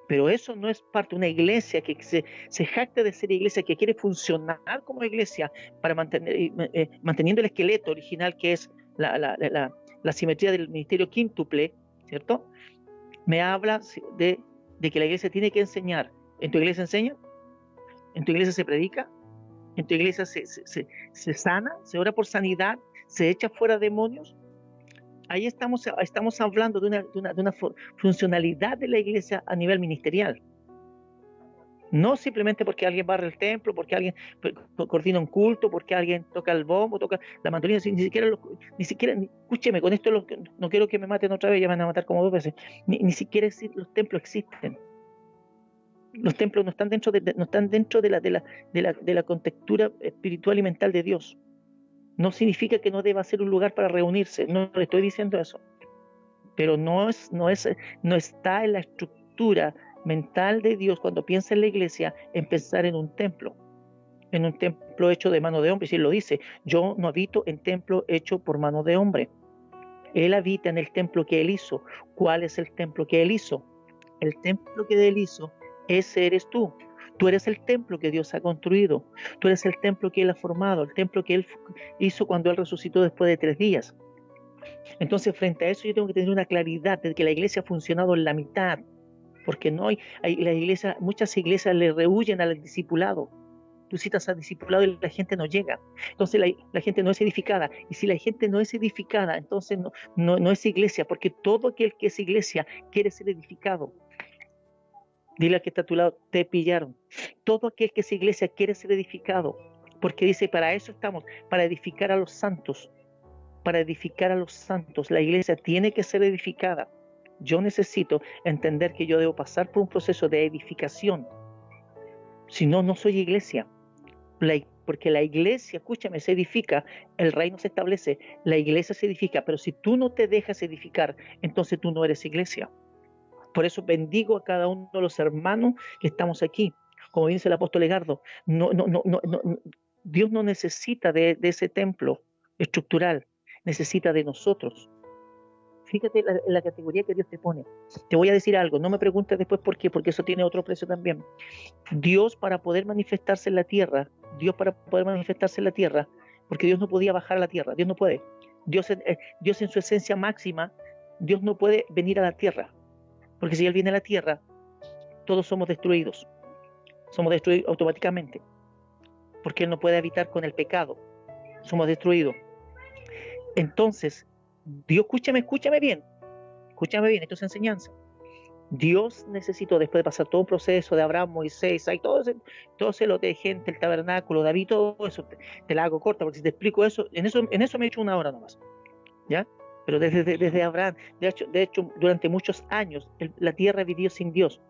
Pero eso no es parte de una iglesia que se jacta de ser iglesia, que quiere funcionar como iglesia para manteniendo el esqueleto original, que es la simetría del ministerio quíntuple, ¿cierto? Me habla de que la iglesia tiene que enseñar. ¿En tu iglesia enseña? ¿En tu iglesia se predica? ¿En tu iglesia se sana? ¿Se ora por sanidad? ¿Se echa fuera demonios? Ahí estamos hablando de una funcionalidad de la iglesia a nivel ministerial. No simplemente porque alguien barre el templo, porque alguien coordina un culto, porque alguien toca el bombo, toca la mandolina, ni siquiera, escúcheme, con esto no quiero que me maten otra vez, ya me van a matar como 2 veces, ni siquiera los templos existen. Los templos no están dentro de la contextura espiritual y mental de Dios. No significa que no deba ser un lugar para reunirse, no le estoy diciendo eso. Pero no está en la estructura mental de Dios cuando piensa en la iglesia en pensar en un templo hecho de mano de hombre. Si él lo dice, yo no habito en templo hecho por mano de hombre. Él habita en el templo que él hizo. ¿Cuál es el templo que él hizo? El templo que él hizo, ese eres tú. Tú eres el templo que Dios ha construido. Tú eres el templo que Él ha formado, el templo que Él hizo cuando Él resucitó después de 3 días. Entonces, frente a eso, yo tengo que tener una claridad de que la iglesia ha funcionado en la mitad. Porque no muchas iglesias le rehuyen al discipulado. Tú citas al discipulado y la gente no llega. Entonces la gente no es edificada. Y si la gente no es edificada, entonces no es iglesia, porque todo aquel que es iglesia quiere ser edificado. Dile al que está a tu lado, te pillaron. Todo aquel que es iglesia quiere ser edificado, porque dice, para eso estamos, para edificar a los santos. Para edificar a los santos. La iglesia tiene que ser edificada. Yo necesito entender que yo debo pasar por un proceso de edificación. Si no, no soy iglesia. Porque la iglesia, escúchame, se edifica, el reino se establece, la iglesia se edifica, pero si tú no te dejas edificar, entonces tú no eres iglesia. Por eso bendigo a cada uno de los hermanos que estamos aquí. Como dice el apóstol Egardo, Dios no necesita de ese templo estructural, necesita de nosotros. Fíjate la categoría que Dios te pone. Te voy a decir algo, no me preguntes después por qué, porque eso tiene otro precio también. Dios para poder manifestarse en la tierra, porque Dios no podía bajar a la tierra, Dios no puede. Dios en su esencia máxima, Dios no puede venir a la tierra. Porque si Él viene a la tierra, todos somos destruidos. Somos destruidos automáticamente. Porque Él no puede habitar con el pecado. Somos destruidos. Entonces, Dios, escúchame bien. Esto es enseñanza. Dios necesitó, después de pasar todo un proceso de Abraham, Moisés, hay todo ese lote de gente, el tabernáculo, David, todo eso, te la hago corta, porque si te explico eso, en eso me he hecho 1 hora nomás. ¿Ya? Pero desde Abraham, de hecho, durante muchos años, la tierra vivió sin Dios.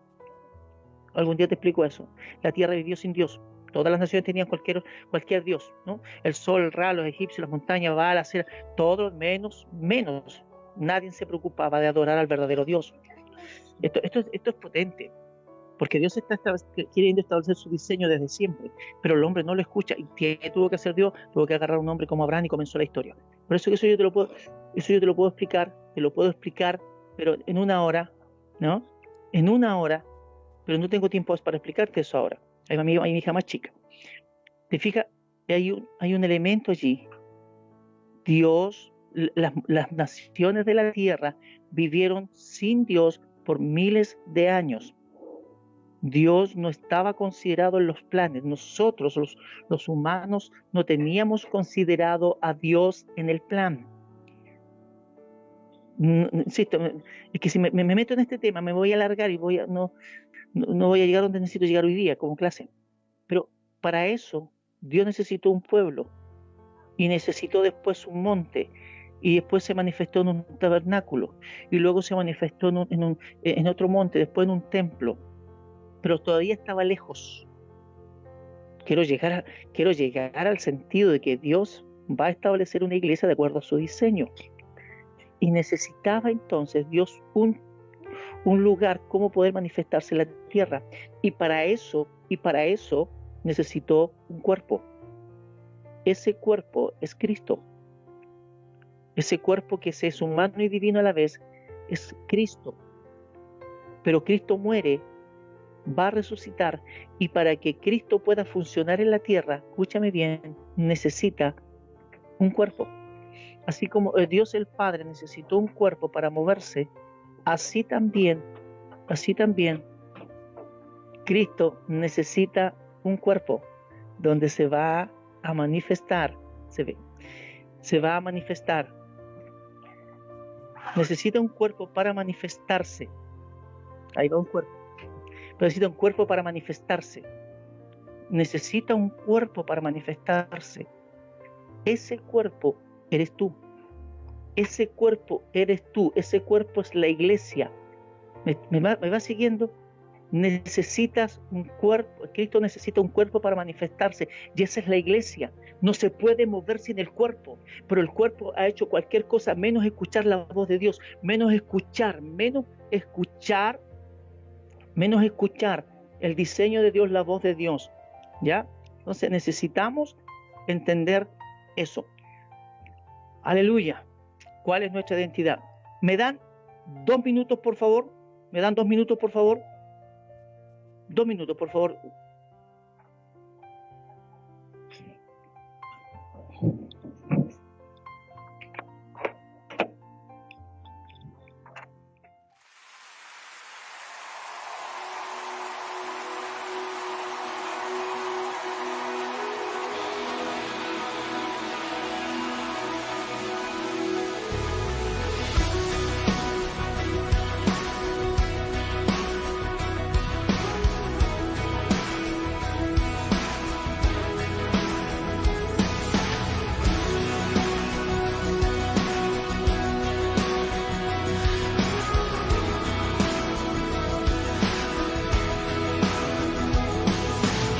Algún día te explico eso. La tierra vivió sin Dios. Todas las naciones tenían cualquier Dios, ¿no? El sol, el Ra, los egipcios, las montañas, Baal, Asera, todo menos. Nadie se preocupaba de adorar al verdadero Dios. Esto es potente, porque Dios está queriendo establecer su diseño desde siempre, pero el hombre no lo escucha. ¿Y qué tuvo que hacer Dios? Tuvo que agarrar a un hombre como Abraham y comenzó la historia. Por eso que eso yo te lo puedo explicar, pero en una hora, ¿no? En una hora, pero no tengo tiempo para explicarte eso ahora. Hay mi hija más chica. ¿Te fijas? Hay un elemento allí. Dios, las naciones de la tierra vivieron sin Dios por miles de años. Dios no estaba considerado en los planes. Nosotros, los humanos, no teníamos considerado a Dios en el plan. Insisto, es que si me meto en este tema me voy a alargar y no voy a llegar donde necesito llegar hoy día como clase. Pero para eso Dios necesitó un pueblo y necesitó después un monte y después se manifestó en un tabernáculo y luego se manifestó en otro monte, después en un templo, pero todavía estaba lejos. Quiero llegar al sentido de que Dios va a establecer una iglesia de acuerdo a su diseño. Y necesitaba entonces Dios un lugar cómo poder manifestarse en la tierra. Y para eso necesitó un cuerpo. Ese cuerpo es Cristo. Ese cuerpo que es humano y divino a la vez es Cristo. Pero Cristo muere, va a resucitar, y para que Cristo pueda funcionar en la tierra, escúchame bien, necesita un cuerpo. Así como Dios el Padre necesitó un cuerpo para moverse, así también Cristo necesita un cuerpo donde se va a manifestar, se va a manifestar. Necesita un cuerpo para manifestarse. Ahí va un cuerpo. Pero necesita un cuerpo para manifestarse. Necesita un cuerpo para manifestarse. Ese cuerpo eres tú. Ese cuerpo eres tú. Ese cuerpo es la iglesia. ¿Me va siguiendo? Necesitas un cuerpo. Cristo necesita un cuerpo para manifestarse. Y esa es la iglesia. No se puede mover sin el cuerpo. Pero el cuerpo ha hecho cualquier cosa menos escuchar la voz de Dios. Menos escuchar el diseño de Dios, la voz de Dios. ¿Ya? Entonces necesitamos entender eso. Aleluya. ¿Cuál es nuestra identidad? ¿Me dan 2 minutos, por favor? ¿Me dan 2 minutos, por favor? 2 minutos, por favor.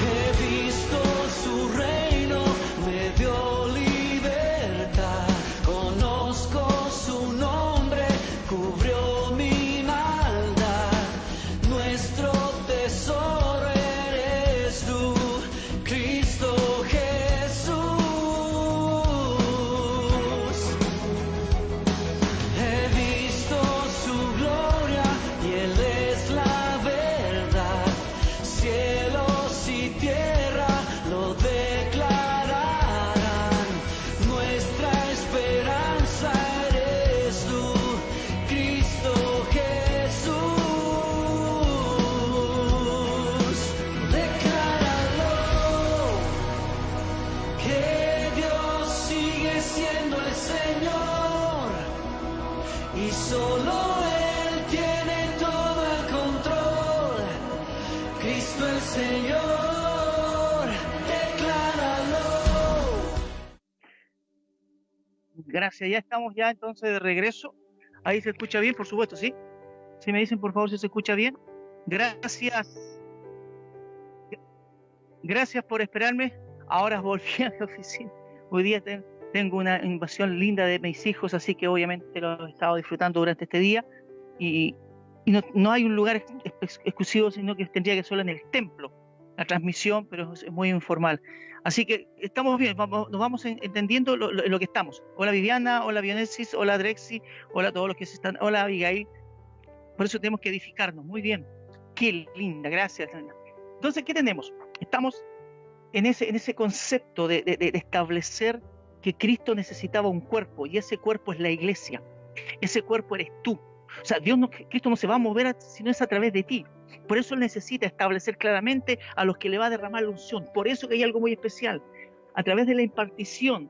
He visto su reino, me dio libertad. Conozco su nombre, cubrió mi maldad. Nuestro tesoro eres tú, Cristo Jesús. He visto su gloria y Él es la verdad. Cielos y tierra lo declararán. Nuestra esperanza eres tú, Cristo Jesús. Decláralo, que Dios sigue siendo el Señor y solo Él tiene todo el control. Cristo el Señor, decláralo. Gracias. Ya estamos entonces de regreso. Ahí se escucha bien, por supuesto, ¿sí? Si me dicen, por favor, si se escucha bien. Gracias. Gracias por esperarme. Ahora volví a mi oficina. Hoy día tengo una invasión linda de mis hijos, así que obviamente lo he estado disfrutando durante este día. Y no hay un lugar exclusivo, sino que tendría que solo en el templo. la transmisión, pero es muy informal. Así que estamos bien, nos vamos entendiendo lo que estamos. Hola Viviana, hola Bionesis, hola Drexi, hola a todos los que se están, hola Abigail. Por eso tenemos que edificarnos. Muy bien. Qué linda, gracias. Entonces, ¿qué tenemos? Estamos en ese concepto de establecer que Cristo necesitaba un cuerpo, y ese cuerpo es la iglesia. Ese cuerpo eres tú. O sea, Cristo no se va a mover si no es a través de ti. Por eso Él necesita establecer claramente a los que le va a derramar la unción. Por eso que hay algo muy especial. A través de la impartición,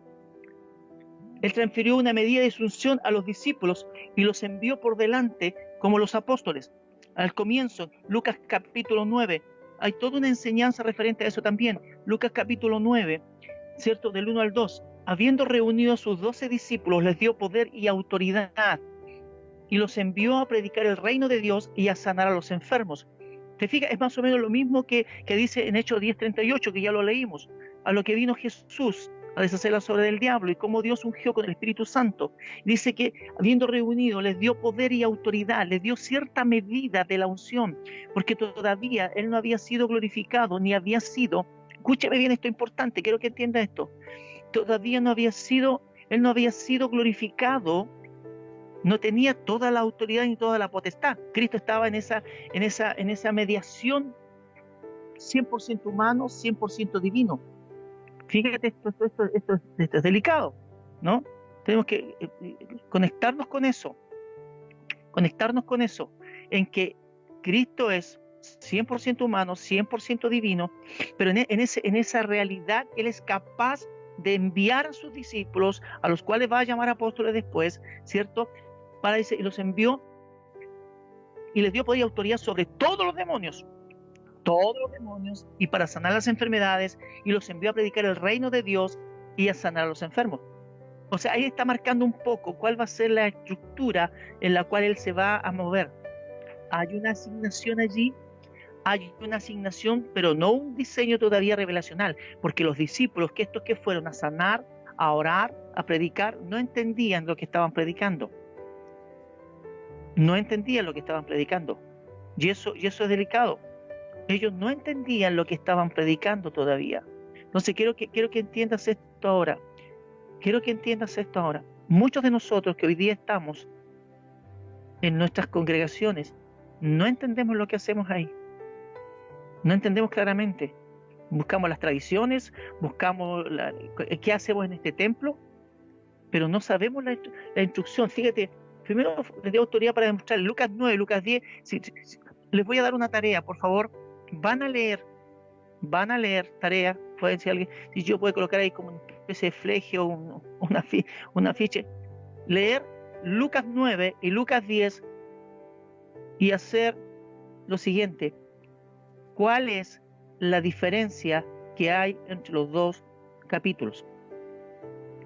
Él transfirió una medida de su unción a los discípulos y los envió por delante como los apóstoles. Al comienzo, Lucas capítulo 9, hay toda una enseñanza referente a eso también. Lucas capítulo 9, ¿cierto? Del 1 al 2. Habiendo reunido a sus 12 discípulos, les dio poder y autoridad y los envió a predicar el reino de Dios y a sanar a los enfermos. ¿Te fijas? Es más o menos lo mismo que dice en Hechos 10:38, que ya lo leímos. A lo que vino Jesús a deshacer la obra del diablo y cómo Dios ungió con el Espíritu Santo. Dice que habiendo reunido les dio poder y autoridad, les dio cierta medida de la unción, porque todavía Él no había sido glorificado, ni había sido, escúcheme bien, esto es importante, quiero que entienda esto, todavía no había sido, Él no había sido glorificado, no tenía toda la autoridad ni toda la potestad. Cristo estaba en esa mediación 100% humano, 100% divino. Fíjate, esto es delicado, ¿no? Tenemos que conectarnos con eso, en que Cristo es 100% humano, 100% divino, pero en esa realidad Él es capaz de enviar a sus discípulos, a los cuales va a llamar apóstoles después, ¿cierto? Y los envió y les dio poder y autoridad sobre todos los demonios, y para sanar las enfermedades, y los envió a predicar el reino de Dios y a sanar a los enfermos. O sea, ahí está marcando un poco cuál va a ser la estructura en la cual Él se va a mover. Hay una asignación allí, pero no un diseño todavía revelacional, porque los discípulos, que estos que fueron a sanar, a orar, a predicar, no entendían lo que estaban predicando. Y eso es delicado. Ellos no entendían lo que estaban predicando todavía. Entonces quiero que entiendas esto ahora. Muchos de nosotros que hoy día estamos en nuestras congregaciones no entendemos lo que hacemos ahí. No entendemos claramente. Buscamos las tradiciones, buscamos qué hacemos en este templo, pero no sabemos la instrucción. Fíjate, primero les doy autoridad para demostrar Lucas 9, Lucas 10. Les voy a dar una tarea, por favor. Van a leer tarea. Pueden si alguien, si yo puedo colocar ahí como una especie de flegio, un afiche. Leer Lucas 9 y Lucas 10 y hacer lo siguiente. ¿Cuál es la diferencia que hay entre los dos capítulos?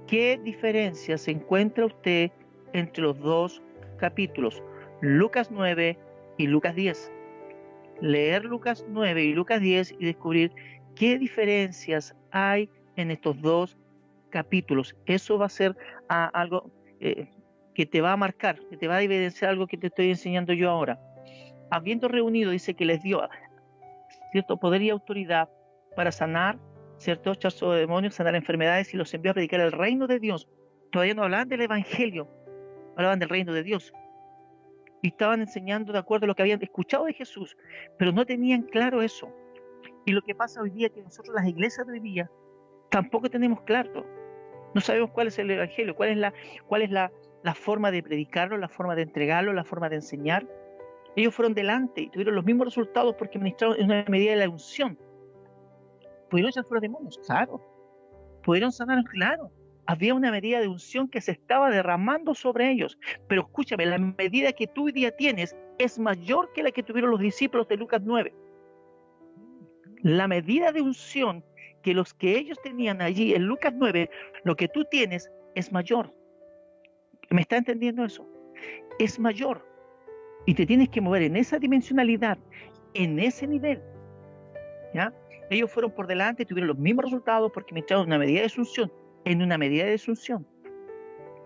¿Qué diferencia se encuentra usted entre los dos capítulos? Lucas 9 y Lucas 10. Leer Lucas 9 y Lucas 10 y descubrir qué diferencias hay en estos dos capítulos. Eso va a ser algo que te va a marcar, que te va a evidenciar algo que te estoy enseñando yo ahora. Habiendo reunido, dice que les dio cierto poder y autoridad para sanar, cierto, echar sobre demonios, sanar enfermedades, y los envió a predicar el reino de Dios. Todavía no hablaban del evangelio, hablaban del reino de Dios. Y estaban enseñando de acuerdo a lo que habían escuchado de Jesús, pero no tenían claro eso. Y lo que pasa hoy día es que nosotros, las iglesias de hoy día, tampoco tenemos claro. No sabemos cuál es el evangelio, cuál es la forma de predicarlo, la forma de entregarlo, la forma de enseñar. Ellos fueron delante y tuvieron los mismos resultados porque ministraron en una medida de la unción. ¿Pudieron echar fuera demonios? Claro. ¿Pudieron sanar? Claro. Había una medida de unción que se estaba derramando sobre ellos. Pero escúchame, la medida que tú hoy día tienes es mayor que la que tuvieron los discípulos de Lucas 9. La medida de unción que los que ellos tenían allí en Lucas 9, lo que tú tienes es mayor. ¿Me está entendiendo eso? Es mayor. Y te tienes que mover en esa dimensionalidad, en ese nivel. ¿Ya? Ellos fueron por delante y tuvieron los mismos resultados porque ministraron una medida de asunción, en una medida de asunción.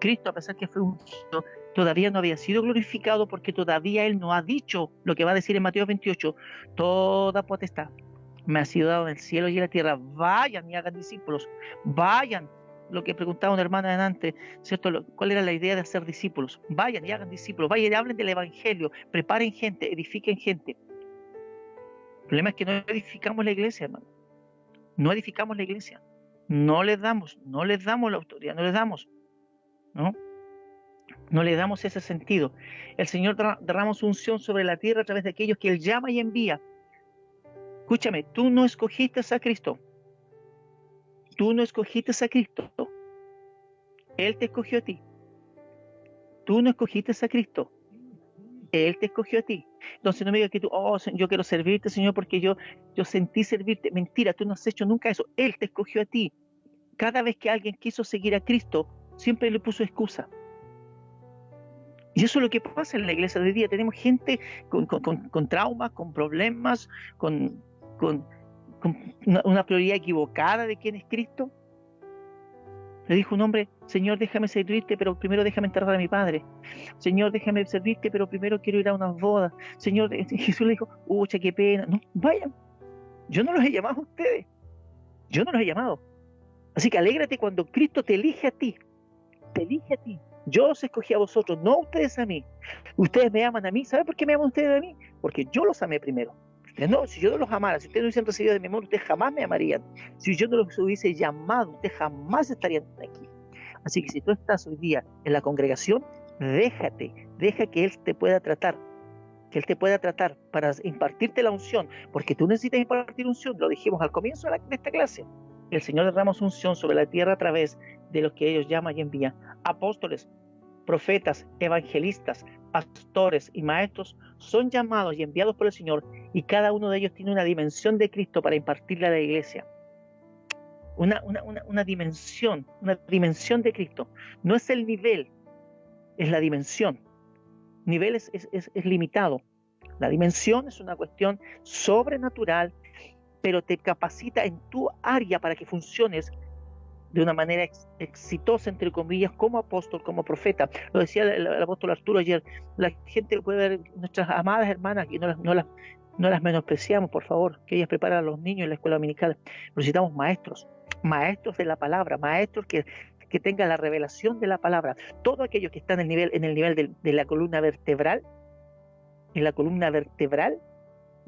Cristo, a pesar que fue ungido, todavía no había sido glorificado porque todavía Él no ha dicho lo que va a decir en Mateo 28, toda potestad me ha sido dado en el cielo y en la tierra. Vayan y hagan discípulos. Vayan. Lo que preguntaba una hermana antes, ¿cierto? ¿Cuál era la idea de hacer discípulos? Vayan y hagan discípulos. Vayan y hablen del evangelio. Preparen gente, edifiquen gente. El problema es que no edificamos la iglesia, hermano. No edificamos la iglesia. No les damos la autoridad, no les damos, ¿no? No le damos ese sentido. El Señor derrama su unción sobre la tierra a través de aquellos que Él llama y envía. Escúchame, tú no escogiste a Cristo. Tú no escogiste a Cristo. Él te escogió a ti. Tú no escogiste a Cristo. Él te escogió a ti. Entonces no me digas que tú, yo quiero servirte, Señor, porque yo sentí servirte. Mentira, tú no has hecho nunca eso. Él te escogió a ti. Cada vez que alguien quiso seguir a Cristo, siempre le puso excusa. Y eso es lo que pasa en la iglesia de hoy día. Tenemos gente con traumas, con problemas, con una prioridad equivocada de quién es Cristo. Le dijo un hombre: Señor, déjame servirte, pero primero déjame enterrar a mi padre. Señor, déjame servirte, pero primero quiero ir a unas bodas. Señor, Jesús le dijo: ucha, qué pena. No, vayan. Yo no los he llamado a ustedes. Yo no los he llamado. Así que alégrate cuando Cristo te elige a ti. Te elige a ti. Yo os escogí a vosotros, no a ustedes a mí. Ustedes me aman a mí. ¿Saben por qué me aman ustedes a mí? Porque yo los amé primero. No, si yo no los amara, si ustedes no hubiesen recibido de mi amor, ustedes jamás me amarían. Si yo no los hubiese llamado, ustedes jamás estarían aquí. Así que si tú estás hoy día en la congregación, deja que Él te pueda tratar. Que Él te pueda tratar para impartirte la unción. Porque tú necesitas impartir unción. Lo dijimos al comienzo de esta clase. El Señor derrama su unción sobre la tierra a través de los que ellos llaman y envían. Apóstoles, profetas, evangelistas, pastores y maestros son llamados y enviados por el Señor, y cada uno de ellos tiene una dimensión de Cristo para impartirle a la iglesia. Una dimensión de Cristo. No es el nivel, es la dimensión. Nivel es limitado. La dimensión es una cuestión sobrenatural, pero te capacita en tu área para que funciones de una manera exitosa, entre comillas, como apóstol, como profeta. Lo decía el apóstol Arturo ayer: la gente puede ver nuestras amadas hermanas y no las menospreciamos, por favor, que ellas preparan a los niños en la escuela dominical. Necesitamos maestros de la palabra, maestros que tengan la revelación de la palabra. Todos aquellos que están en el nivel de la columna vertebral,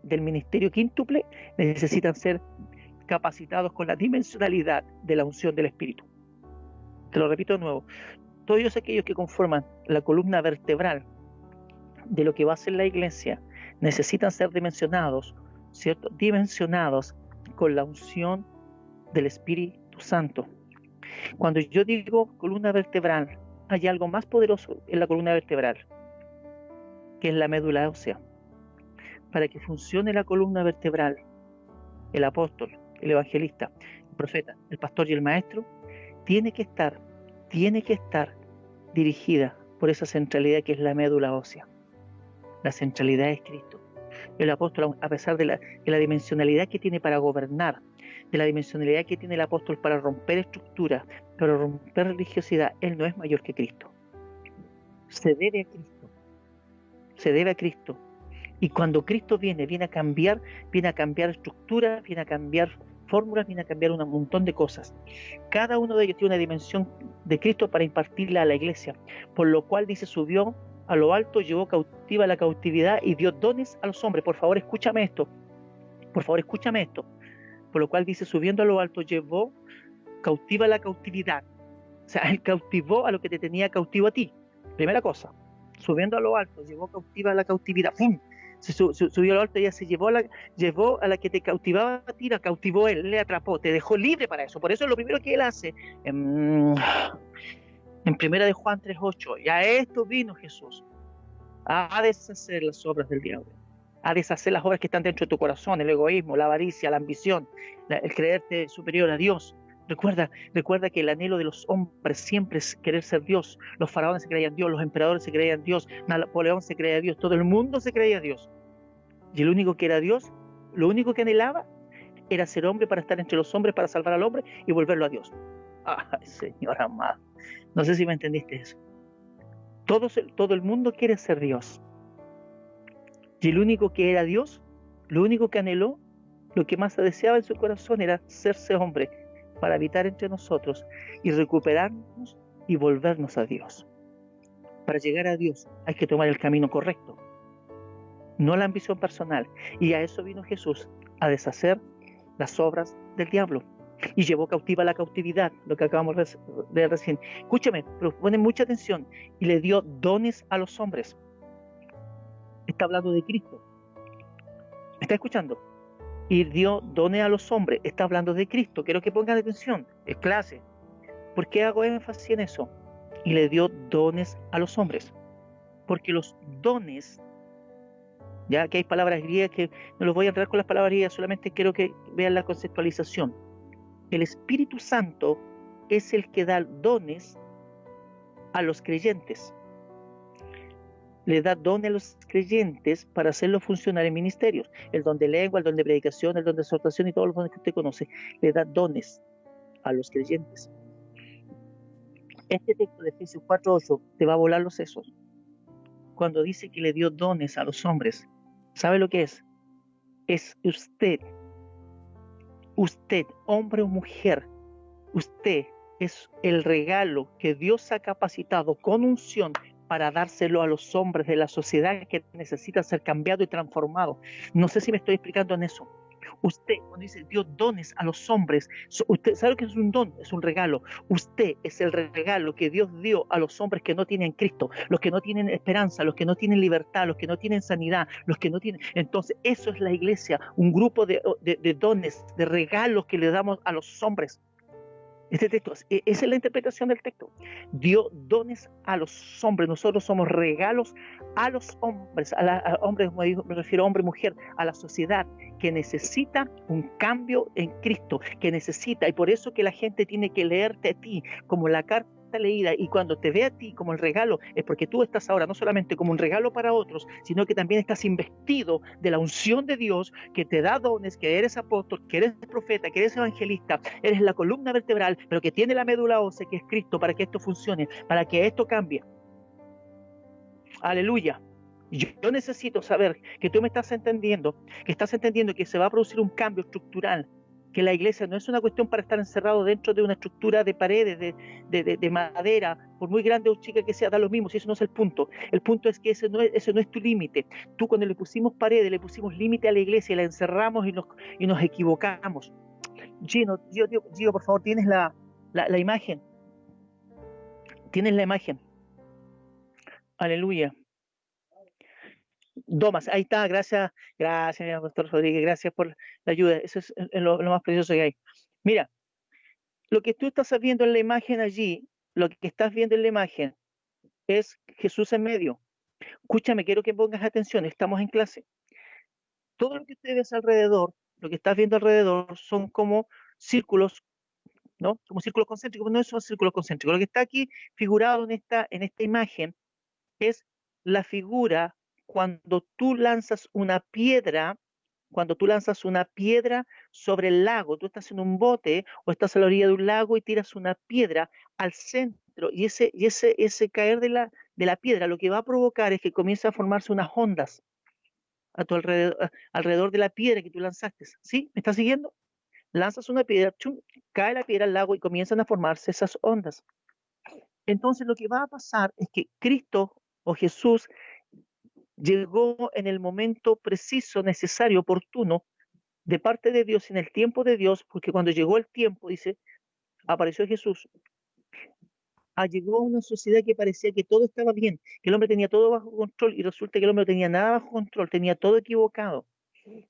del ministerio quíntuple, necesitan ser capacitados con la dimensionalidad de la unción del Espíritu. Te lo repito de nuevo: todos aquellos que conforman la columna vertebral de lo que va a ser la iglesia necesitan ser dimensionados, ¿cierto? Dimensionados con la unción del Espíritu Santo. Cuando yo digo columna vertebral, hay algo más poderoso en la columna vertebral, que es la médula ósea. Para que funcione la columna vertebral, el apóstol, el evangelista, el profeta, el pastor y el maestro tiene que estar dirigida por esa centralidad que es la médula ósea. La centralidad es Cristo. El apóstol, a pesar de la dimensionalidad que tiene para gobernar, de la dimensionalidad que tiene el apóstol para romper estructuras, para romper religiosidad, él no es mayor que Cristo. Se debe a Cristo. Y cuando Cristo viene a cambiar estructuras, viene a cambiar fórmulas, viene a cambiar un montón de cosas. Cada uno de ellos tiene una dimensión de Cristo para impartirla a la iglesia, por lo cual dice: subió a lo alto, llevó cautiva la cautividad y dio dones a los hombres. Por favor, escúchame esto. Por lo cual dice: subiendo a lo alto, llevó cautiva la cautividad. O sea, él cautivó a lo que te tenía cautivo a ti. Primera cosa, subiendo a lo alto, llevó cautiva la cautividad. ¡Pum! Subió a lo alto y ya se llevó a la que te cautivaba a ti, la cautivó él, le atrapó, te dejó libre para eso. Por eso es lo primero que él hace en Primera de Juan 3:8. Y a esto vino Jesús, a deshacer las obras del diablo, a deshacer las obras que están dentro de tu corazón: el egoísmo, la avaricia, la ambición, el creerte superior a Dios. Recuerda que el anhelo de los hombres siempre es querer ser Dios. Los faraones se creían Dios, los emperadores se creían Dios, Napoleón se creía Dios, todo el mundo se creía Dios. Y el único que era Dios, lo único que anhelaba era ser hombre para estar entre los hombres, para salvar al hombre y volverlo a Dios. Ay, Señor amado, no sé si me entendiste eso. Todo el mundo quiere ser Dios. Y el único que era Dios, lo único que anheló lo que más deseaba en su corazón era hacerse hombre para habitar entre nosotros y recuperarnos y volvernos a Dios. Para llegar a Dios hay que tomar el camino correcto, no la ambición personal. Y a eso vino Jesús, a deshacer las obras del diablo. Y llevó cautiva la cautividad, lo que acabamos de ver recién. Escúchame, pero ponen mucha atención. Y le dio dones a los hombres. Está hablando de Cristo. ¿Está escuchando? Y dio dones a los hombres. Está hablando de Cristo. Quiero que pongan atención. Es clase. ¿Por qué hago énfasis en eso? Y le dio dones a los hombres. Porque los dones, ya que hay palabras griegas que no los voy a entrar con las palabras griegas, solamente quiero que vean la conceptualización. El Espíritu Santo es el que da dones a los creyentes. Le da dones a los creyentes para hacerlos funcionar en ministerios. El don de lengua, el don de predicación, el don de exhortación y todos los dones que usted conoce. Le da dones a los creyentes. Este texto de Efesios 4:8 te va a volar los sesos. Cuando dice que le dio dones a los hombres, ¿sabe lo que es? Es usted, hombre o mujer, usted es el regalo que Dios ha capacitado con unción para dárselo a los hombres de la sociedad que necesita ser cambiado y transformado. No sé si me estoy explicando en eso. Usted, cuando dice dio dones a los hombres, usted sabe que es un don, es un regalo. Usted es el regalo que Dios dio a los hombres que no tienen Cristo, los que no tienen esperanza, los que no tienen libertad, los que no tienen sanidad, los que no tienen... Entonces, eso es la iglesia, un grupo de dones, de regalos que le damos a los hombres. Este texto, esa es la interpretación del texto. Dio dones a los hombres. Nosotros somos regalos a los hombres, a hombres, me refiero a hombre y mujer, a la sociedad que necesita un cambio en Cristo, que necesita, y por eso que la gente tiene que leerte a ti como la carta leída, y cuando te ve a ti como el regalo, es porque tú estás ahora no solamente como un regalo para otros, sino que también estás investido de la unción de Dios, que te da dones, que eres apóstol, que eres profeta, que eres evangelista, eres la columna vertebral, pero que tiene la médula ósea, que es Cristo, para que esto funcione, para que esto cambie. Aleluya. Yo necesito saber que tú me estás entendiendo, que se va a producir un cambio estructural, que la iglesia no es una cuestión para estar encerrado dentro de una estructura de paredes, de madera, por muy grande o chica que sea, da lo mismo, si eso no es el punto. El punto es que ese no es tu límite. Tú, cuando le pusimos paredes, le pusimos límite a la iglesia, la encerramos y nos equivocamos. Gino, por favor, ¿tienes la imagen? ¿Tienes la imagen? Aleluya. Domas, ahí está, gracias, mi pastor Rodríguez, gracias por la ayuda, eso es lo más precioso que hay. Mira, lo que tú estás viendo en la imagen allí, lo que estás viendo en la imagen es Jesús en medio. Escúchame, quiero que pongas atención, estamos en clase. Todo lo que ustedes ves alrededor, lo que estás viendo alrededor son como círculos, ¿no? Como círculos concéntricos, no son círculos concéntricos. Lo que está aquí figurado en esta imagen es la figura cuando tú lanzas una piedra sobre el lago. Tú estás en un bote o estás a la orilla de un lago y tiras una piedra al centro, y ese caer de la piedra lo que va a provocar es que comienza a formarse unas ondas a tu alrededor de la piedra que tú lanzaste. ¿Sí? ¿Me estás siguiendo? Lanzas una piedra, chum, cae la piedra al lago y comienzan a formarse esas ondas. Entonces lo que va a pasar es que Cristo o Jesús llegó en el momento preciso, necesario, oportuno, de parte de Dios, en el tiempo de Dios, porque cuando llegó el tiempo, dice, apareció Jesús. Llegó a una sociedad que parecía que todo estaba bien, que el hombre tenía todo bajo control, y resulta que el hombre no tenía nada bajo control, tenía todo equivocado.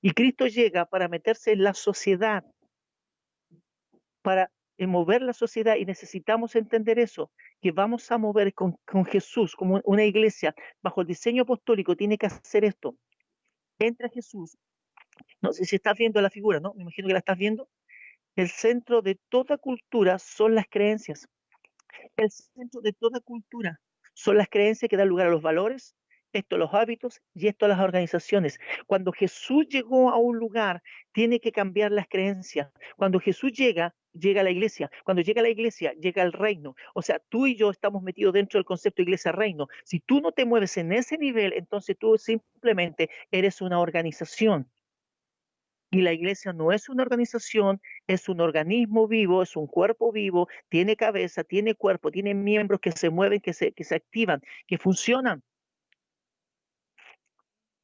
Y Cristo llega para meterse en la sociedad, para mover la sociedad, y necesitamos entender eso, que vamos a mover con Jesús, como una iglesia, bajo el diseño apostólico, tiene que hacer esto. Entra Jesús. No sé si estás viendo la figura, ¿no? Me imagino que la estás viendo. El centro de toda cultura son las creencias. El centro de toda cultura son las creencias que dan lugar a los valores, esto a los hábitos y esto a las organizaciones. Cuando Jesús llegó a un lugar, tiene que cambiar las creencias. Cuando Jesús llega a la iglesia. Cuando llega a la iglesia, llega el reino. O sea, tú y yo estamos metidos dentro del concepto iglesia-reino. Si tú no te mueves en ese nivel, entonces tú simplemente eres una organización. Y la iglesia no es una organización, es un organismo vivo, es un cuerpo vivo, tiene cabeza, tiene cuerpo, tiene miembros que se mueven, que se activan, que funcionan.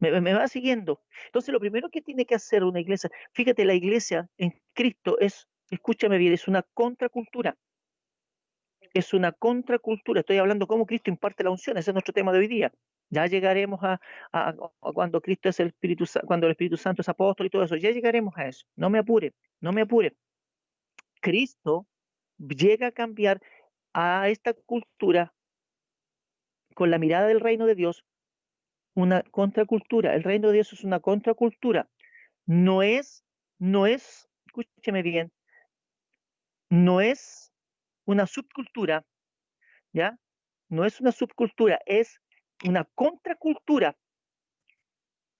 ¿Me va siguiendo? Entonces, lo primero que tiene que hacer una iglesia, fíjate, la iglesia en Cristo es, escúchame bien, es una contracultura. Es una contracultura. Estoy hablando cómo Cristo imparte la unción. Ese es nuestro tema de hoy día. Ya llegaremos a cuando Cristo es el Espíritu cuando el Espíritu Santo es apóstol y todo eso. Ya llegaremos a eso. No me apure, no me apure. Cristo llega a cambiar a esta cultura con la mirada del reino de Dios, una contracultura. El reino de Dios es una contracultura. No es, no es, escúcheme bien, no es una subcultura, ¿ya? No es una subcultura, es una contracultura.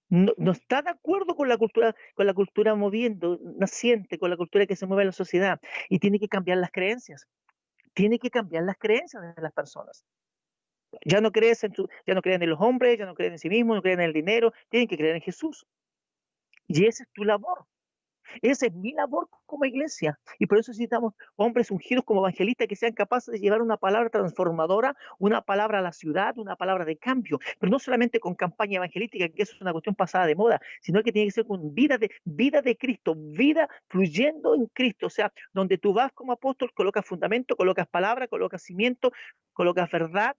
No, no está de acuerdo con la cultura moviendo, naciente, con la cultura que se mueve en la sociedad. Y tiene que cambiar las creencias. Tiene que cambiar las creencias de las personas. Ya no creen en los hombres, ya no creen en sí mismos, no creen en el dinero, tienen que creer en Jesús. Y esa es tu labor. Esa es mi labor como iglesia. Y por eso necesitamos hombres ungidos como evangelistas que sean capaces de llevar una palabra transformadora, una palabra a la ciudad, una palabra de cambio. Pero no solamente con campaña evangelística, que eso es una cuestión pasada de moda, sino que tiene que ser con vida de Cristo, vida fluyendo en Cristo. O sea, donde tú vas como apóstol, colocas fundamento, colocas palabra, colocas cimiento, colocas verdad.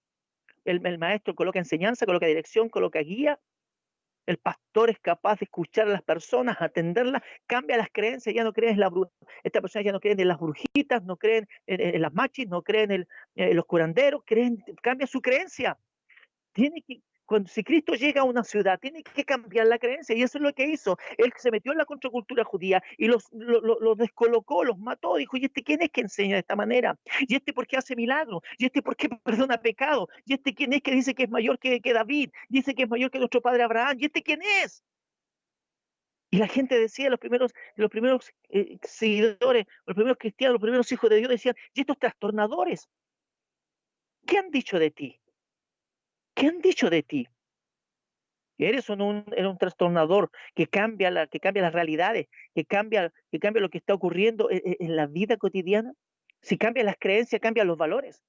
El maestro coloca enseñanza, coloca dirección, coloca guía. El pastor es capaz de escuchar a las personas, atenderlas, cambia las creencias, ya no creen en esta persona ya no creen en las brujitas, no creen en las machis, no creen en los curanderos, cambia su creencia. Si Cristo llega a una ciudad, tiene que cambiar la creencia, y eso es lo que hizo. Él se metió en la contracultura judía y los descolocó, los mató, dijo, ¿y este quién es que enseña de esta manera? ¿Y este por qué hace milagros? ¿Y este por qué perdona pecado? ¿Y este quién es que dice que es mayor que David? Dice que es mayor que nuestro padre Abraham. ¿Y este quién es? Y la gente decía, los primeros seguidores, los primeros cristianos, los primeros hijos de Dios decían, ¿y estos trastornadores? ¿Qué han dicho de ti? ¿Qué han dicho de ti? Eres un trastornador que cambia las realidades, que cambia lo que está ocurriendo en la vida cotidiana. Si cambia las creencias, cambian los valores.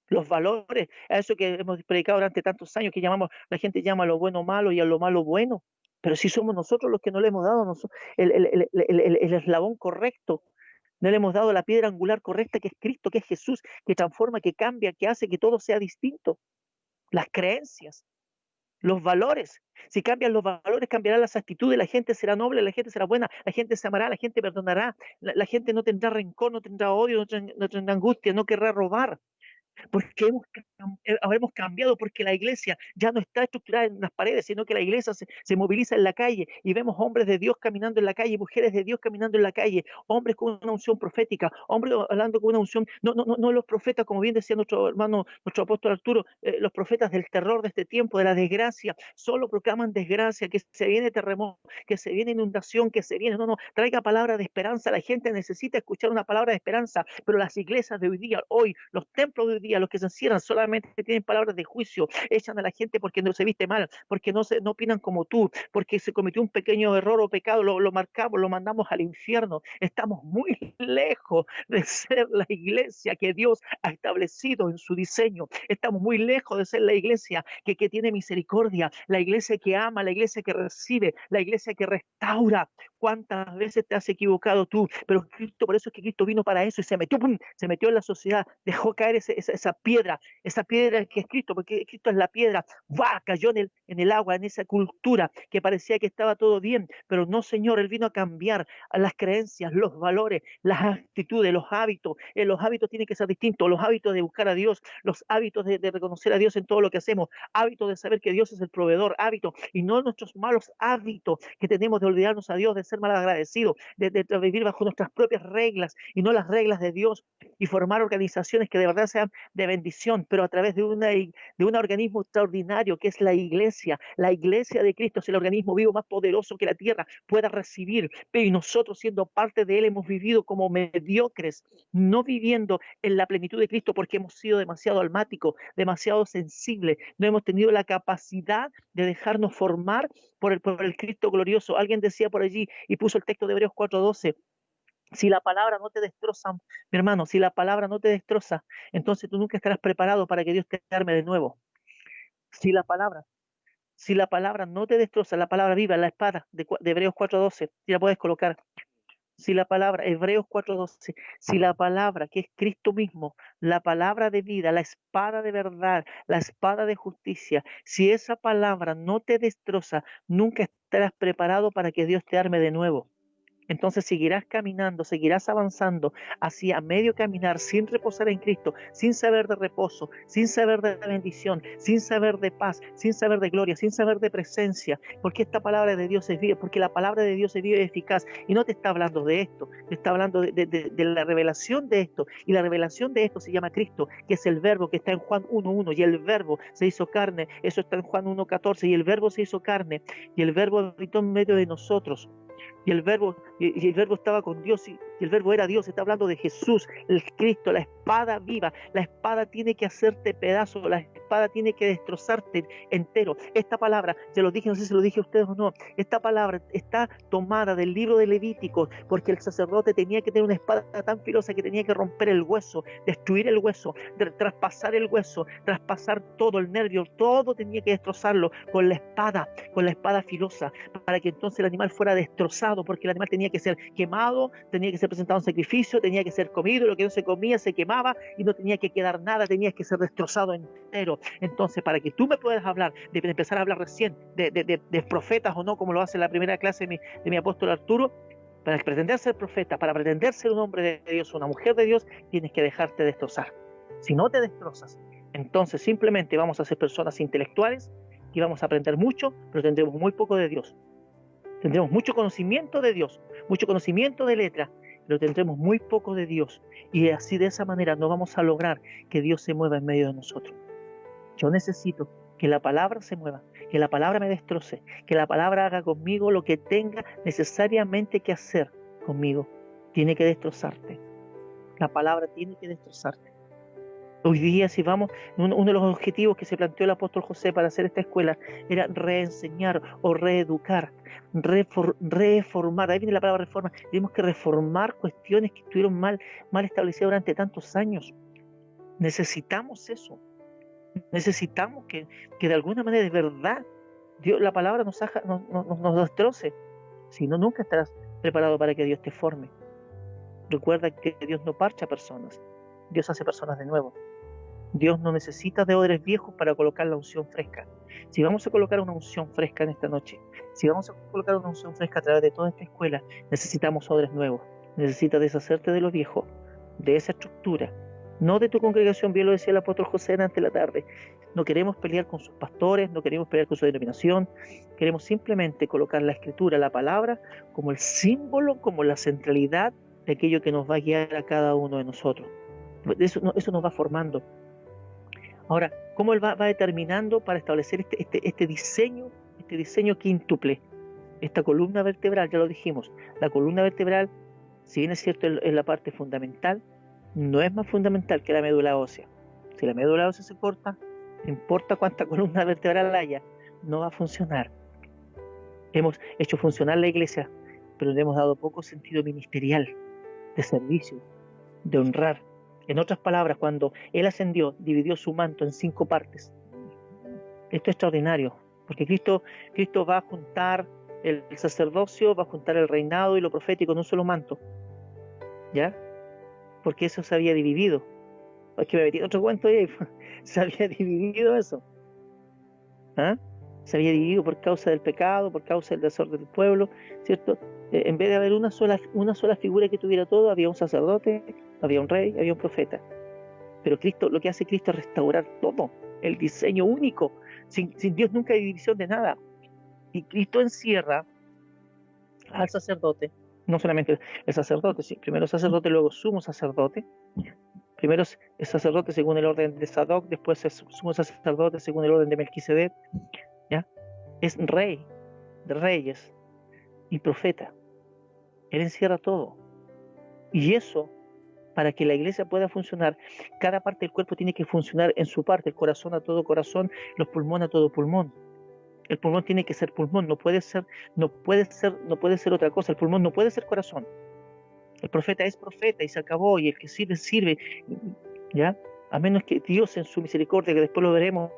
Los valores, a eso que hemos predicado durante tantos años, la gente llama a lo bueno malo y a lo malo bueno. Pero si somos nosotros los que no le hemos dado el eslabón correcto, no le hemos dado la piedra angular correcta, que es Cristo, que es Jesús, que transforma, que cambia, que hace que todo sea distinto. Las creencias, los valores. Si cambian los valores, cambiarán las actitudes, la gente será noble, la gente será buena, la gente se amará, la gente perdonará, la gente no tendrá rencor, no tendrá odio, no tendrá angustia, no querrá robar. Porque habremos cambiado, porque la iglesia ya no está estructurada en las paredes, sino que la iglesia se moviliza en la calle y vemos hombres de Dios caminando en la calle, mujeres de Dios caminando en la calle, hombres con una unción profética, hombres hablando con una unción, no los profetas, como bien decía nuestro hermano, nuestro apóstol Arturo, los profetas del terror de este tiempo, de la desgracia, solo proclaman desgracia, que se viene terremoto, que se viene inundación, que se viene, traiga palabra de esperanza, la gente necesita escuchar una palabra de esperanza, pero las iglesias de hoy día, hoy, los templos de hoy día, los que se encierran solamente tienen palabras de juicio, echan a la gente porque no se viste mal, porque no opinan como tú, porque se cometió un pequeño error o pecado, lo marcamos, lo mandamos al infierno. Estamos muy lejos de ser la iglesia que Dios ha establecido en su diseño. Estamos muy lejos de ser la iglesia que tiene misericordia, la iglesia que ama, la iglesia que recibe, la iglesia que restaura. ¿Cuántas veces te has equivocado tú? Pero Cristo, por eso es que Cristo vino para eso y se metió en la sociedad, dejó caer esa piedra que es Cristo, porque Cristo es la piedra, ¡buah! Cayó en el agua, en esa cultura que parecía que estaba todo bien, pero no, Señor, Él vino a cambiar a las creencias, los valores, las actitudes, los hábitos. Los hábitos tienen que ser distintos, los hábitos de buscar a Dios, los hábitos de reconocer a Dios en todo lo que hacemos, hábitos de saber que Dios es el proveedor, hábitos, y no nuestros malos hábitos que tenemos de olvidarnos a Dios, de ser mal agradecidos, de vivir bajo nuestras propias reglas y no las reglas de Dios, y formar organizaciones que de verdad sean de bendición, pero a través de un organismo extraordinario que es la iglesia de Cristo, es el organismo vivo más poderoso que la tierra pueda recibir, y nosotros siendo parte de él hemos vivido como mediocres, no viviendo en la plenitud de Cristo porque hemos sido demasiado almáticos, demasiado sensibles, no hemos tenido la capacidad de dejarnos formar por el Cristo glorioso. Alguien decía por allí y puso el texto de Hebreos 4:12. Si la palabra no te destroza, mi hermano, si la palabra no te destroza, entonces tú nunca estarás preparado para que Dios te arme de nuevo. Si la palabra, si la palabra no te destroza, la palabra viva, la espada de Hebreos 4:12, si la puedes colocar. Si la palabra, Hebreos 4:12, si la palabra que es Cristo mismo, la palabra de vida, la espada de verdad, la espada de justicia, si esa palabra no te destroza, nunca estarás preparado para que Dios te arme de nuevo. Entonces seguirás caminando, seguirás avanzando hacia medio caminar sin reposar en Cristo, sin saber de reposo, sin saber de bendición, sin saber de paz, sin saber de gloria, sin saber de presencia, porque esta palabra de Dios es viva, porque la palabra de Dios es viva y eficaz, y no te está hablando de esto, te está hablando de la revelación de esto, y la revelación de esto se llama Cristo, que es el verbo que está en Juan 1:1, y el verbo se hizo carne, eso está en Juan 1:14, y el verbo se hizo carne, y el verbo habitó en medio de nosotros. Y el verbo estaba con Dios y el verbo era Dios. Está hablando de Jesús, el Cristo, la espada viva. La espada tiene que hacerte pedazo, la espada tiene que destrozarte entero. Esta palabra, ya lo dije, no sé si lo dije a ustedes o no, esta palabra está tomada del libro de Levíticos, porque el sacerdote tenía que tener una espada tan filosa que tenía que romper el hueso, destruir el hueso, traspasar el hueso, traspasar todo el nervio, todo tenía que destrozarlo con la espada filosa, para que entonces el animal fuera destrozado, porque el animal tenía que ser quemado, tenía que ser presentado en sacrificio, tenía que ser comido, lo que no se comía se quemaba y no tenía que quedar nada, tenía que ser destrozado entero. Entonces, para que tú me puedas hablar, de empezar a hablar recién de profetas o no, como lo hace la primera clase de mi apóstol Arturo, para pretender ser profeta, para pretender ser un hombre de Dios, una mujer de Dios, tienes que dejarte destrozar. Si no te destrozas, entonces simplemente vamos a ser personas intelectuales y vamos a aprender mucho, pero tendremos muy poco de Dios. Tendremos mucho conocimiento de Dios, mucho conocimiento de letra, pero tendremos muy poco de Dios. Y así de esa manera no vamos a lograr que Dios se mueva en medio de nosotros. Yo necesito que la palabra se mueva, que la palabra me destroce, que la palabra haga conmigo lo que tenga necesariamente que hacer conmigo. Tiene que destrozarte. La palabra tiene que destrozarte. Hoy día, si vamos, uno de los objetivos que se planteó el apóstol José para hacer esta escuela era reenseñar o reeducar, reformar. Ahí viene la palabra reforma. Tenemos que reformar cuestiones que estuvieron mal establecidas durante tantos años. Necesitamos eso. Necesitamos que de alguna manera, de verdad, Dios, la palabra nos destroce. Si no, nunca estarás preparado para que Dios te forme. Recuerda que Dios no parcha personas. Dios hace personas de nuevo. Dios no necesita de odres viejos para colocar la unción fresca. Si vamos a colocar una unción fresca en esta noche, si vamos a colocar una unción fresca a través de toda esta escuela, necesitamos odres nuevos. Necesitas deshacerte de lo viejo, de esa estructura, no de tu congregación. Bien lo decía el apóstol José antes de la tarde. No queremos pelear con sus pastores, no queremos pelear con su denominación, queremos simplemente colocar la escritura, la palabra, como el símbolo, como la centralidad de aquello que nos va a guiar a cada uno de nosotros. Eso nos va formando. Ahora, ¿cómo él va determinando para establecer este diseño quíntuple? Esta columna vertebral, ya lo dijimos, la columna vertebral, si bien es cierto es la parte fundamental, no es más fundamental que la médula ósea. Si la médula ósea se corta, no importa cuánta columna vertebral haya, no va a funcionar. Hemos hecho funcionar la iglesia, pero le hemos dado poco sentido ministerial, de servicio, de honrar. En otras palabras, cuando Él ascendió, dividió su manto en 5 partes. Esto es extraordinario, porque Cristo va a juntar el sacerdocio, va a juntar el reinado y lo profético en un solo manto. ¿Ya? Porque eso se había dividido. Es que me metí en otro cuento ahí. Se había dividido eso. ¿Ah? Se había dividido por causa del pecado, por causa del desorden del pueblo, ¿cierto? En vez de haber una sola figura que tuviera todo, había un sacerdote, había un rey, había un profeta. Pero Cristo, lo que hace Cristo es restaurar todo, el diseño único. Sin Dios nunca hay división de nada. Y Cristo encierra al sacerdote, no solamente el sacerdote, sí, primero sacerdote, luego sumo sacerdote, Primero es sacerdote según el orden de Sadoc, después es sumo sacerdote según el orden de Melquisedec, ¿ya? Es rey de reyes y profeta. Él encierra todo. Y eso, para que la iglesia pueda funcionar, cada parte del cuerpo tiene que funcionar en su parte, el corazón a todo corazón, los pulmones a todo pulmón. El pulmón tiene que ser pulmón, no puede ser otra cosa. El pulmón no puede ser corazón. El profeta es profeta y se acabó, y el que sirve, sirve, ¿ya? A menos que Dios en su misericordia, que después lo veremos,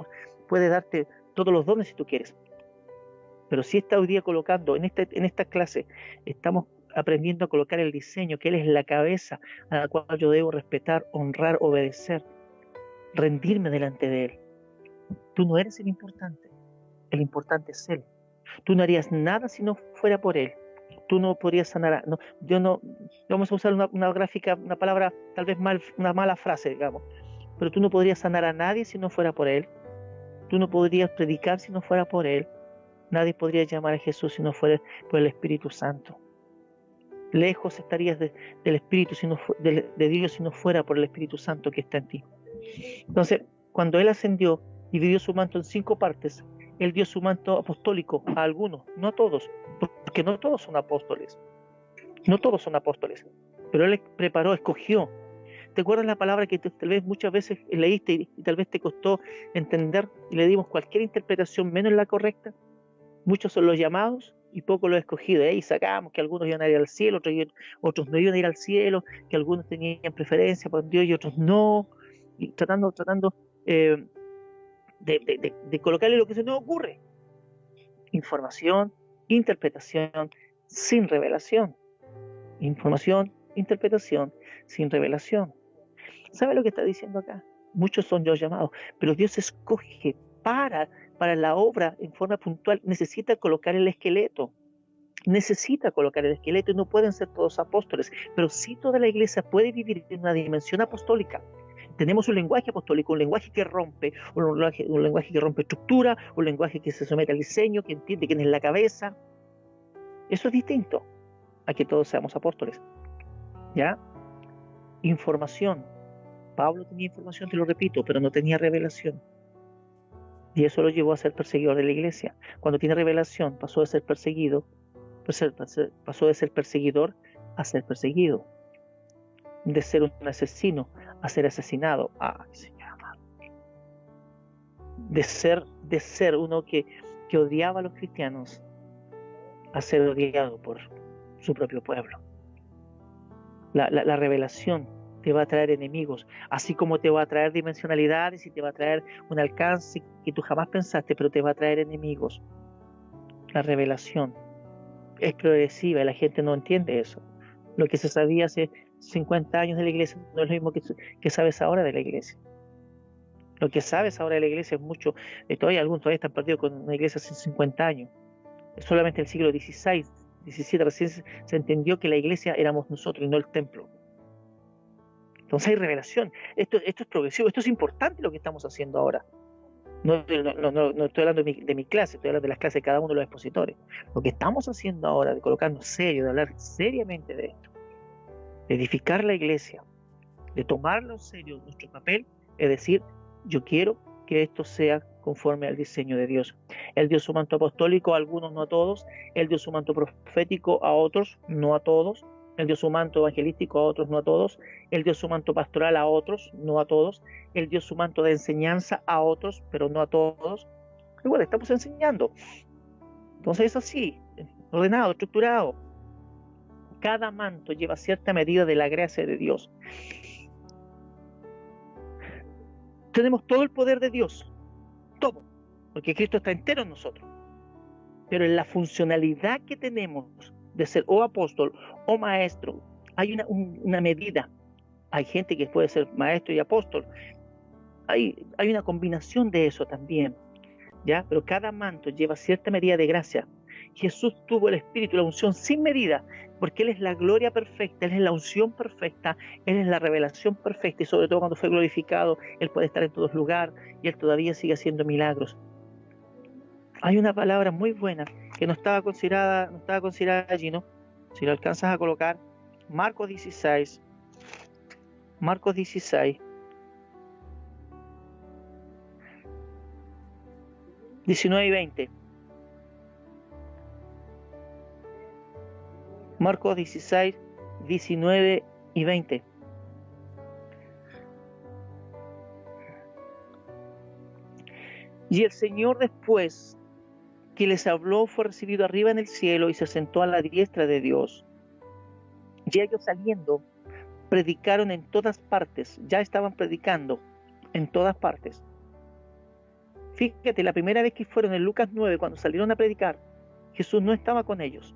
puede darte todos los dones si tú quieres. Pero si está hoy día colocando, en esta clase, estamos aprendiendo a colocar el diseño, que Él es la cabeza a la cual yo debo respetar, honrar, obedecer, rendirme delante de Él. Tú no eres el importante es Él. Tú no harías nada si no fuera por Él. Tú no podrías sanar, vamos a usar una gráfica, una palabra, tal vez una mala frase, digamos, pero tú no podrías sanar a nadie si no fuera por Él. Tú no podrías predicar si no fuera por Él. Nadie podría llamar a Jesús si no fuera por el Espíritu Santo. Lejos estarías del Espíritu, de Dios, si no fuera por el Espíritu Santo que está en ti. Entonces, cuando Él ascendió, dividió su manto en 5 partes. Él dio su manto apostólico a algunos, no a todos, porque no todos son apóstoles. No todos son apóstoles, pero Él preparó, escogió. ¿Te acuerdas la palabra que tal vez muchas veces leíste y tal vez te costó entender y le dimos cualquier interpretación menos la correcta? Muchos son los llamados y pocos los escogidos. Y sacamos que algunos iban a ir al cielo, otros no iban a ir al cielo, que algunos tenían preferencia por Dios y otros no. Y tratando de colocarle lo que se nos ocurre. Información, interpretación, sin revelación. Información, interpretación, sin revelación. ¿Sabe lo que está diciendo acá? Muchos son los llamados, pero Dios escoge para la obra en forma puntual. Necesita colocar el esqueleto. Y no pueden ser todos apóstoles, pero sí toda la iglesia puede vivir en una dimensión apostólica. Tenemos un lenguaje apostólico, un lenguaje que rompe, un lenguaje que rompe estructura, un lenguaje que se somete al diseño, que entiende quién es la cabeza. Eso es distinto a que todos seamos apóstoles. ¿Ya? Información. Pablo tenía información, te lo repito, pero no tenía revelación. Y eso lo llevó a ser perseguidor de la iglesia. Cuando tiene revelación, pasó de ser perseguido, pasó de ser perseguidor a ser perseguido. De ser un asesino a ser asesinado. De ser uno que odiaba a los cristianos a ser odiado por su propio pueblo. La revelación te va a traer enemigos, así como te va a traer dimensionalidades y te va a traer un alcance que tú jamás pensaste, pero te va a traer enemigos. La revelación es progresiva y la gente no entiende eso. Lo que se sabía hace 50 años de la iglesia no es lo mismo que sabes ahora de la iglesia. Lo que sabes ahora de la iglesia es mucho. Algunos todavía están perdidos con una iglesia hace 50 años. Solamente en el siglo XVI, XVII recién se entendió que la iglesia éramos nosotros y no el templo. Entonces hay revelación. Esto es progresivo, esto es importante lo que estamos haciendo ahora. No estoy hablando de mi clase, estoy hablando de las clases de cada uno de los expositores. Lo que estamos haciendo ahora, de colocarnos serio, de hablar seriamente de esto, de edificar la iglesia, de tomarlo en serio nuestro papel, es decir, yo quiero que esto sea conforme al diseño de Dios. Él dio su manto apostólico a algunos, no a todos. Él dio su manto profético a otros, no a todos. Él dio su manto evangelístico a otros, no a todos. Él dio su manto pastoral a otros, no a todos. Él dio su manto de enseñanza a otros, pero no a todos. Igual estamos enseñando. Entonces es así, ordenado, estructurado. Cada manto lleva cierta medida de la gracia de Dios. Tenemos todo el poder de Dios, todo, porque Cristo está entero en nosotros. Pero en la funcionalidad que tenemos de ser o apóstol o maestro, hay una medida. Hay gente que puede ser maestro y apóstol. Hay una combinación de eso también, ¿ya? Pero cada manto lleva cierta medida de gracia. Jesús tuvo el Espíritu, la unción sin medida, porque Él es la gloria perfecta, Él es la unción perfecta, Él es la revelación perfecta, y sobre todo cuando fue glorificado, Él puede estar en todos lugares y Él todavía sigue haciendo milagros. Hay una palabra muy buena que no estaba considerada allí, ¿no? Si lo alcanzas a colocar, Marcos 16, Marcos 16. 19 y 20. Marcos 16, 19 y 20. Y el Señor, después que les habló, fue recibido arriba en el cielo y se sentó a la diestra de Dios. Y ellos, saliendo, predicaron en todas partes. Ya estaban predicando en todas partes. Fíjate, la primera vez que fueron en Lucas 9, cuando salieron a predicar, Jesús no estaba con ellos,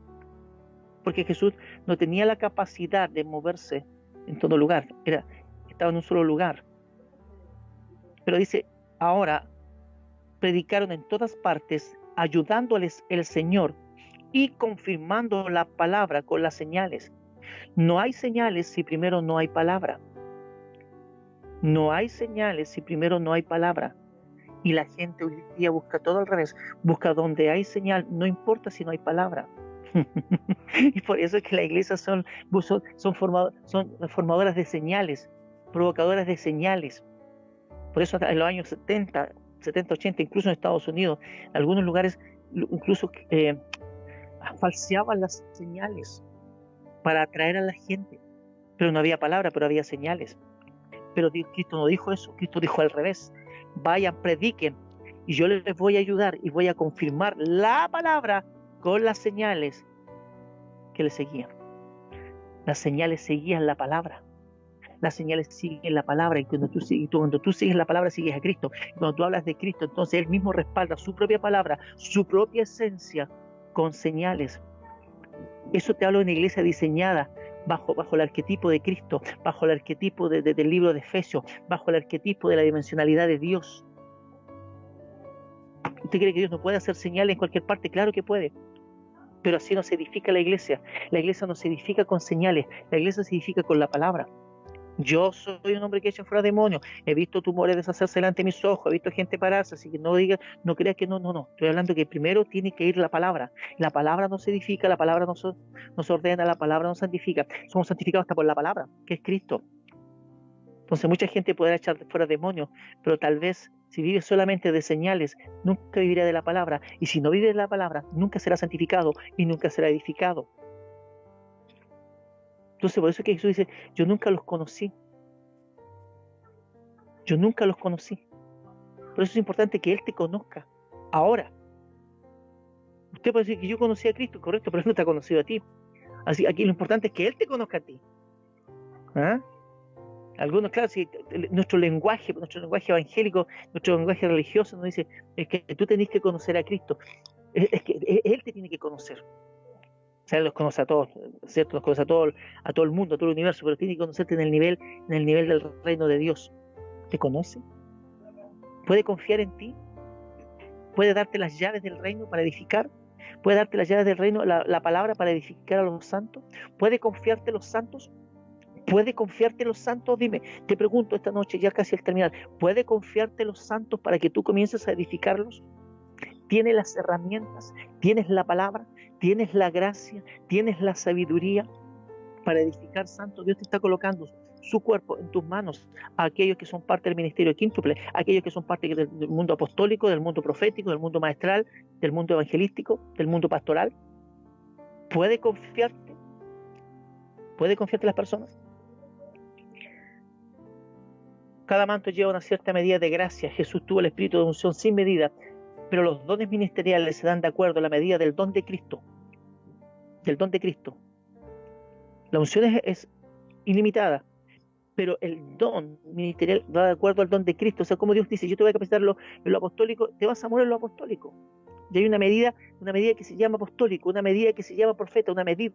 porque Jesús no tenía la capacidad de moverse en todo lugar, estaba en un solo lugar. Pero dice, ahora predicaron en todas partes, ayudándoles el Señor y confirmando la palabra con las señales. No hay señales si primero no hay palabra. No hay señales si primero no hay palabra. Y la gente hoy día busca todo al revés, busca donde hay señal, no importa si no hay palabra. Y por eso es que la iglesia son formadoras de señales, provocadoras de señales. Por eso en los años 70, 80, incluso en Estados Unidos, en algunos lugares incluso falseaban las señales para atraer a la gente. Pero no había palabra, pero había señales. Pero Cristo no dijo eso, Cristo dijo al revés. Vayan, prediquen, y yo les voy a ayudar y voy a confirmar la palabra con las señales que les seguían. Las señales seguían la palabra. Las señales siguen la palabra, y cuando tú sigues la palabra, sigues a Cristo. Y cuando tú hablas de Cristo, entonces Él mismo respalda su propia palabra, su propia esencia, con señales. Eso te hablo de una iglesia diseñada bajo el arquetipo de Cristo, bajo el arquetipo del libro de Efesios, bajo el arquetipo de la dimensionalidad de Dios. ¿Usted cree que Dios no puede hacer señales en cualquier parte? Claro que puede, pero así no se edifica la iglesia. La iglesia no se edifica con señales, la iglesia se edifica con la palabra. Yo soy un hombre que echa fuera demonios, he visto tumores deshacerse delante de mis ojos, he visto gente pararse, así que no creas que no. Estoy hablando que primero tiene que ir la palabra. La palabra no se edifica, la palabra no se ordena, la palabra no santifica. Somos santificados hasta por la palabra, que es Cristo. Entonces mucha gente podrá echar fuera demonios, pero tal vez si vive solamente de señales, nunca vivirá de la palabra. Y si no vive de la palabra, nunca será santificado y nunca será edificado. Entonces por eso es que Jesús dice, yo nunca los conocí. Yo nunca los conocí. Por eso es importante que Él te conozca ahora. Usted puede decir que yo conocí a Cristo, correcto, pero Él no te ha conocido a ti. Así aquí lo importante es que Él te conozca a ti. ¿Ah? Algunos, claro, si nuestro lenguaje evangélico, nuestro lenguaje religioso nos dice es que tú tenés que conocer a Cristo. Es que Él te tiene que conocer. O sea, Él los conoce a todos, ¿cierto? Los conoce a todo el mundo, a todo el universo, pero tiene que conocerte en el nivel del reino de Dios. ¿Te conoce? ¿Puede confiar en ti? ¿Puede darte las llaves del reino para edificar? ¿Puede darte las llaves del reino, la palabra para edificar a los santos? ¿Puede confiarte los santos? ¿Puede confiarte los santos? Dime, te pregunto esta noche, ya casi al terminar, ¿puede confiarte los santos para que tú comiences a edificarlos? ¿Tienes las herramientas? ¿Tienes la palabra? ¿Tienes la gracia? ¿Tienes la sabiduría para edificar santos? Dios te está colocando su cuerpo en tus manos, a aquellos que son parte del ministerio quíntuple, a aquellos que son parte del mundo apostólico, del mundo profético, del mundo maestral, del mundo evangelístico, del mundo pastoral. ¿Puede confiarte? ¿Puede confiarte las personas? Cada manto lleva una cierta medida de gracia. Jesús tuvo el espíritu de unción sin medida, pero los dones ministeriales se dan de acuerdo a la medida del don de Cristo. Del don de Cristo. La unción es ilimitada, pero el don ministerial va de acuerdo al don de Cristo. O sea, como Dios dice, yo te voy a capacitar en lo apostólico, te vas a morir en lo apostólico. Y hay una medida que se llama apostólico, una medida que se llama profeta, una medida,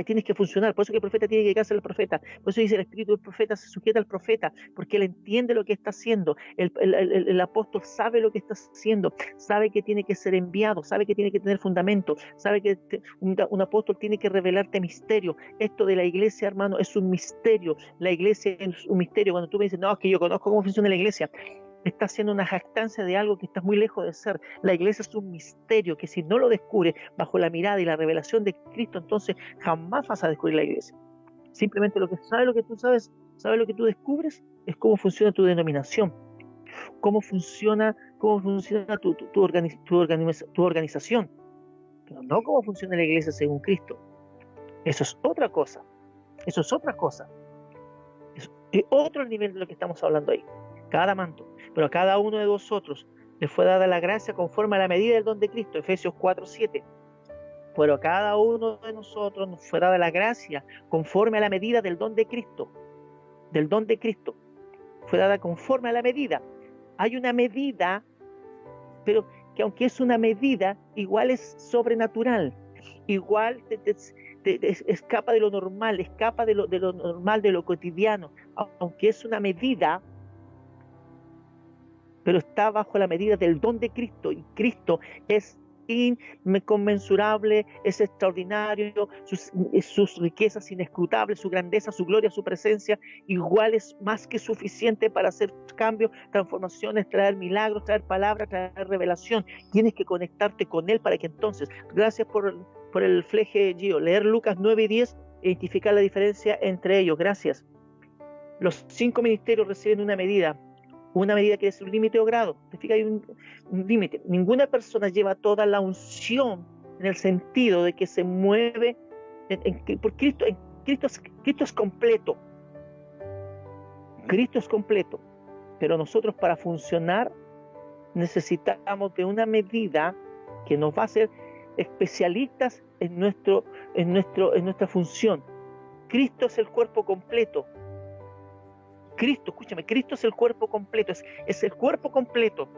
y tienes que funcionar. Por eso que el profeta tiene que dedicarse al profeta. Por eso dice, el espíritu del profeta se sujeta al profeta, porque él entiende lo que está haciendo. El apóstol sabe lo que está haciendo, sabe que tiene que ser enviado, sabe que tiene que tener fundamento, sabe que un apóstol tiene que revelarte misterio. Esto de la iglesia, hermano, es un misterio. La iglesia es un misterio. Cuando tú me dices, no, es que yo conozco cómo funciona la iglesia, está haciendo una jactancia de algo que está muy lejos de ser. La iglesia es un misterio que si no lo descubres bajo la mirada y la revelación de Cristo, entonces jamás vas a descubrir la iglesia. Simplemente lo que tú sabes lo que tú descubres es cómo funciona tu denominación, cómo funciona tu organización, pero no cómo funciona la iglesia según Cristo. Eso es otra cosa. Eso es otra cosa. Es otro nivel de lo que estamos hablando ahí. Cada manto. Pero a cada uno de vosotros le fue dada la gracia conforme a la medida del don de Cristo. Efesios 4:7. Pero a cada uno de nosotros nos fue dada la gracia conforme a la medida del don de Cristo. Del don de Cristo. Fue dada conforme a la medida. Hay una medida, pero que aunque es una medida, igual es sobrenatural. Igual escapa de lo normal, escapa de lo normal, de lo cotidiano, aunque es una medida, pero está bajo la medida del don de Cristo, y Cristo es inconmensurable, es extraordinario, sus riquezas inescrutables, su grandeza, su gloria, su presencia, igual es más que suficiente para hacer cambios, transformaciones, traer milagros, traer palabras, traer revelación. Tienes que conectarte con Él para que entonces, gracias por el fleje, Gio, leer Lucas 9:10 e identificar la diferencia entre ellos. Gracias. Los 5 ministerios reciben una medida que es un límite o grado. ¿Te fijas? Hay un límite. Ninguna persona lleva toda la unción en el sentido de que se mueve por Cristo. Cristo es completo. Cristo es completo. Pero nosotros, para funcionar, necesitamos de una medida que nos va a hacer especialistas en nuestra función. Cristo es el cuerpo completo. Cristo es el cuerpo completo, es el cuerpo completo,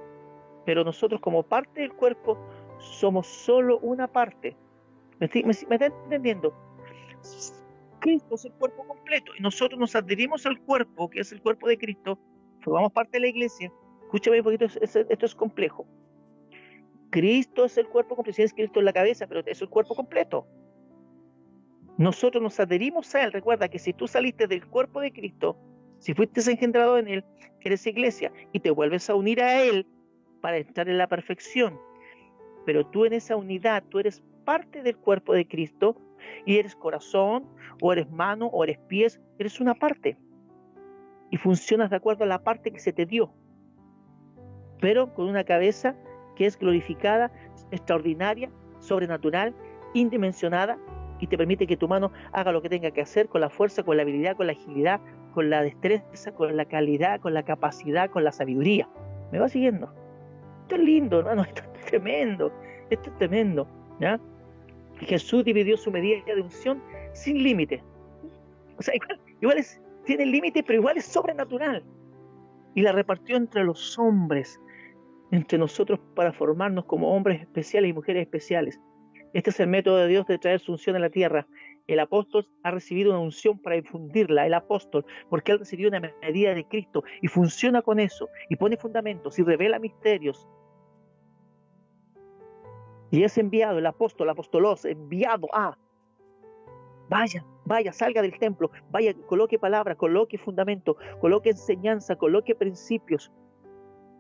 pero nosotros como parte del cuerpo somos solo una parte. ¿Me está entendiendo? Cristo es el cuerpo completo y nosotros nos adherimos al cuerpo, que es el cuerpo de Cristo, formamos parte de la iglesia. Escúchame un poquito, esto es complejo. Cristo es el cuerpo completo, es Cristo en la cabeza, pero es el cuerpo completo. Nosotros nos adherimos a Él. Recuerda que si tú saliste del cuerpo de Cristo, si fuiste engendrado en Él, eres iglesia y te vuelves a unir a Él para entrar en la perfección. Pero tú en esa unidad, tú eres parte del cuerpo de Cristo y eres corazón, o eres mano, o eres pies, eres una parte. Y funcionas de acuerdo a la parte que se te dio. Pero con una cabeza que es glorificada, extraordinaria, sobrenatural, indimensionada, y te permite que tu mano haga lo que tenga que hacer con la fuerza, con la habilidad, con la agilidad, con la destreza, con la calidad, con la capacidad, con la sabiduría. ¿Me va siguiendo? Esto es lindo, hermano, esto es tremendo, ¿ya? Jesús dividió su medida de unción sin límite. O sea, igual tiene límite, pero igual es sobrenatural. Y la repartió entre los hombres, entre nosotros, para formarnos como hombres especiales y mujeres especiales. Este es el método de Dios de traer su unción a la tierra. El apóstol ha recibido una unción para infundirla, el apóstol, porque él recibió una medida de Cristo y funciona con eso, y pone fundamentos y revela misterios. Y es enviado, el apóstol, apostolos, enviado a, vaya, salga del templo, vaya, coloque palabra, coloque fundamento, coloque enseñanza, coloque principios.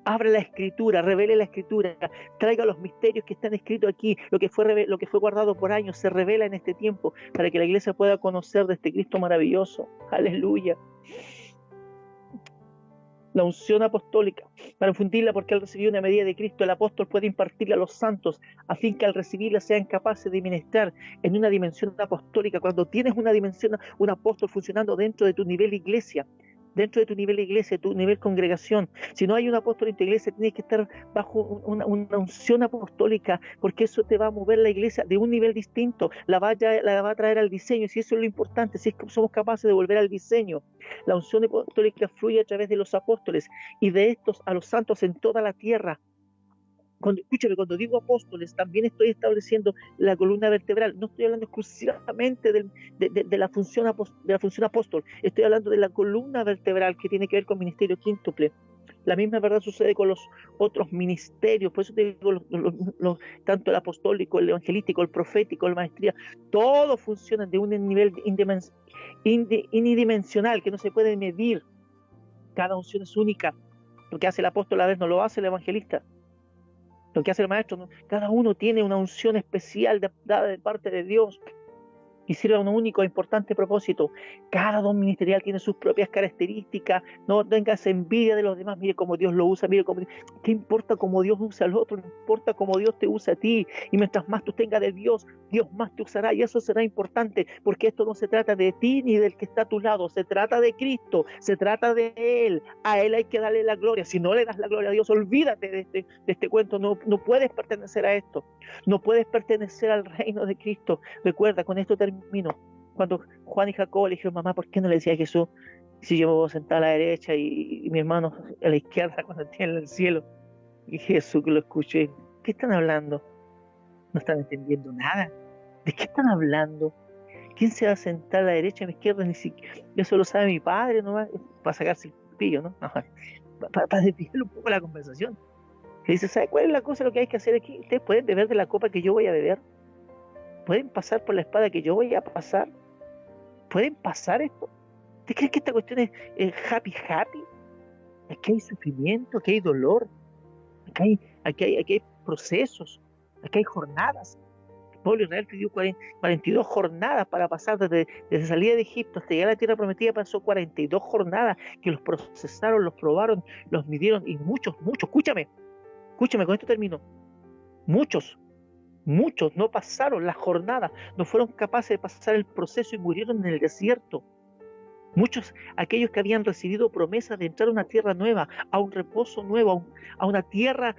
Abre la escritura, revele la escritura, traiga los misterios que están escritos aquí, lo que fue guardado por años, se revela en este tiempo, para que la iglesia pueda conocer de este Cristo maravilloso. Aleluya. La unción apostólica, para infundirla, porque al recibir una medida de Cristo, el apóstol puede impartirla a los santos, a fin que al recibirla sean capaces de ministrar en una dimensión apostólica. Cuando tienes una dimensión, un apóstol funcionando dentro de tu nivel iglesia, tu nivel congregación. Si no hay un apóstol en tu iglesia, tienes que estar bajo una unción apostólica, porque eso te va a mover la iglesia de un nivel distinto, la va a traer al diseño. Si eso es lo importante, si es que somos capaces de volver al diseño. La unción apostólica fluye a través de los apóstoles y de estos a los santos en toda la tierra. Cuando digo apóstoles, también estoy estableciendo la columna vertebral. No estoy hablando exclusivamente de la función apóstol. Estoy hablando de la columna vertebral que tiene que ver con ministerio quíntuple. La misma verdad sucede con los otros ministerios. Por eso te digo, tanto el apostólico, el evangelístico, el profético, la maestría, todos funcionan de un nivel unidimensional que no se puede medir. Cada unción es única. Lo que hace el apóstol a veces no lo hace el evangelista. Lo que hace el maestro, cada uno tiene una unción especial dada de parte de Dios. y sirva a un único e importante propósito. Cada don ministerial tiene sus propias características. No tengas envidia de los demás. Mire cómo Dios lo usa. Mire cómo... ¿Qué importa cómo Dios usa al otro? No importa cómo Dios te usa a ti. Y mientras más tú tengas de Dios, Dios más te usará. Y eso será importante, porque esto no se trata de ti ni del que está a tu lado. Se trata de Cristo. Se trata de Él. A Él hay que darle la gloria. Si no le das la gloria a Dios, olvídate de este cuento. No puedes pertenecer a esto. No puedes pertenecer al reino de Cristo. Recuerda, con esto termino. Cuando Juan y Jacobo le dijeron, mamá, ¿por qué no le decía a Jesús si yo me voy a sentar a la derecha y mi hermano a la izquierda cuando esté en el cielo? Y Jesús, que lo escuché, ¿qué están hablando? No están entendiendo nada. ¿De qué están hablando? ¿Quién se va a sentar a la derecha y a la izquierda? Ni siquiera, eso lo sabe mi padre nomás, para sacarse el pillo, ¿no? Para desviar un poco la conversación. Que dice, ¿sabe cuál es la cosa? Lo que hay que hacer aquí, ustedes pueden beber de la copa que yo voy a beber. ¿Pueden pasar por la espada que yo voy a pasar? ¿Pueden pasar esto? ¿Usted cree que esta cuestión es happy? Aquí hay sufrimiento, aquí hay dolor, aquí hay procesos, aquí hay jornadas. El pueblo de Israel pidió 42 jornadas para pasar desde salida de Egipto hasta llegar a la tierra prometida. Pasó 42 jornadas que los procesaron, los probaron, los midieron, y muchos, escúchame, con esto termino. Muchos no pasaron la jornada, no fueron capaces de pasar el proceso y murieron en el desierto. Muchos, aquellos que habían recibido promesas de entrar a una tierra nueva, a un reposo nuevo, a una tierra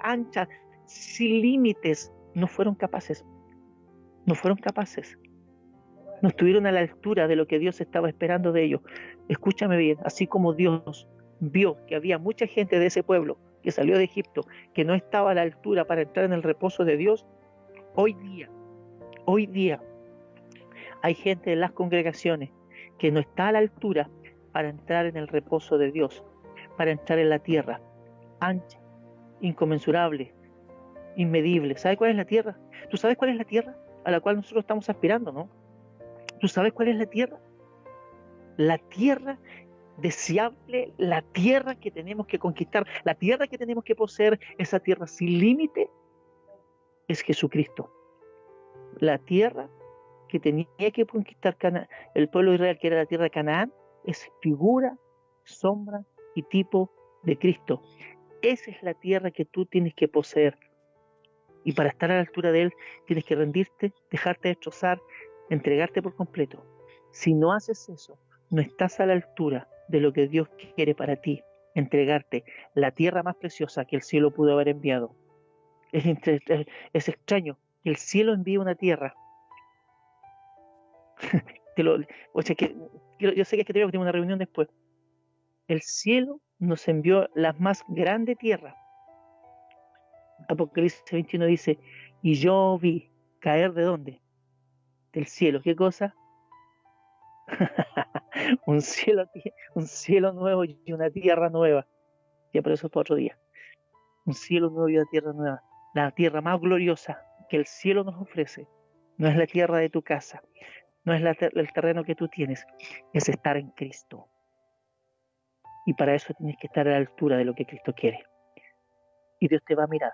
ancha, sin límites, no fueron capaces. No estuvieron a la altura de lo que Dios estaba esperando de ellos. Escúchame bien, así como Dios vio que había mucha gente de ese pueblo que salió de Egipto, que no estaba a la altura para entrar en el reposo de Dios, hoy día hay gente en las congregaciones que no está a la altura para entrar en el reposo de Dios, para entrar en la tierra ancha, inconmensurable, inmedible. ¿Sabes cuál es la tierra? ¿Tú sabes cuál es la tierra a la cual nosotros estamos aspirando, no? ¿Tú sabes cuál es la tierra? La tierra deseable, la tierra que tenemos que conquistar, la tierra que tenemos que poseer, esa tierra sin límite, es Jesucristo. La tierra que tenía que conquistar el pueblo de Israel, que era la tierra de Canaán, es figura, sombra y tipo de Cristo. Esa es la tierra que tú tienes que poseer. Y para estar a la altura de Él, tienes que rendirte, dejarte destrozar, entregarte por completo. Si no haces eso, no estás a la altura de lo que Dios quiere para ti, entregarte la tierra más preciosa que el cielo pudo haber enviado. Es extraño que el cielo envíe una tierra. Yo sé que tenemos que tener una reunión después. El cielo nos envió la más grande tierra. Apocalipsis 21 dice, y yo vi caer ¿de dónde? Del cielo. ¿Qué cosa? un cielo nuevo y una tierra nueva. Ya, pero eso es para otro día. Un cielo nuevo y una tierra nueva. La tierra más gloriosa que el cielo nos ofrece no es la tierra de tu casa, no es el terreno que tú tienes, es estar en Cristo. Y para eso tienes que estar a la altura de lo que Cristo quiere. Y Dios te va a mirar,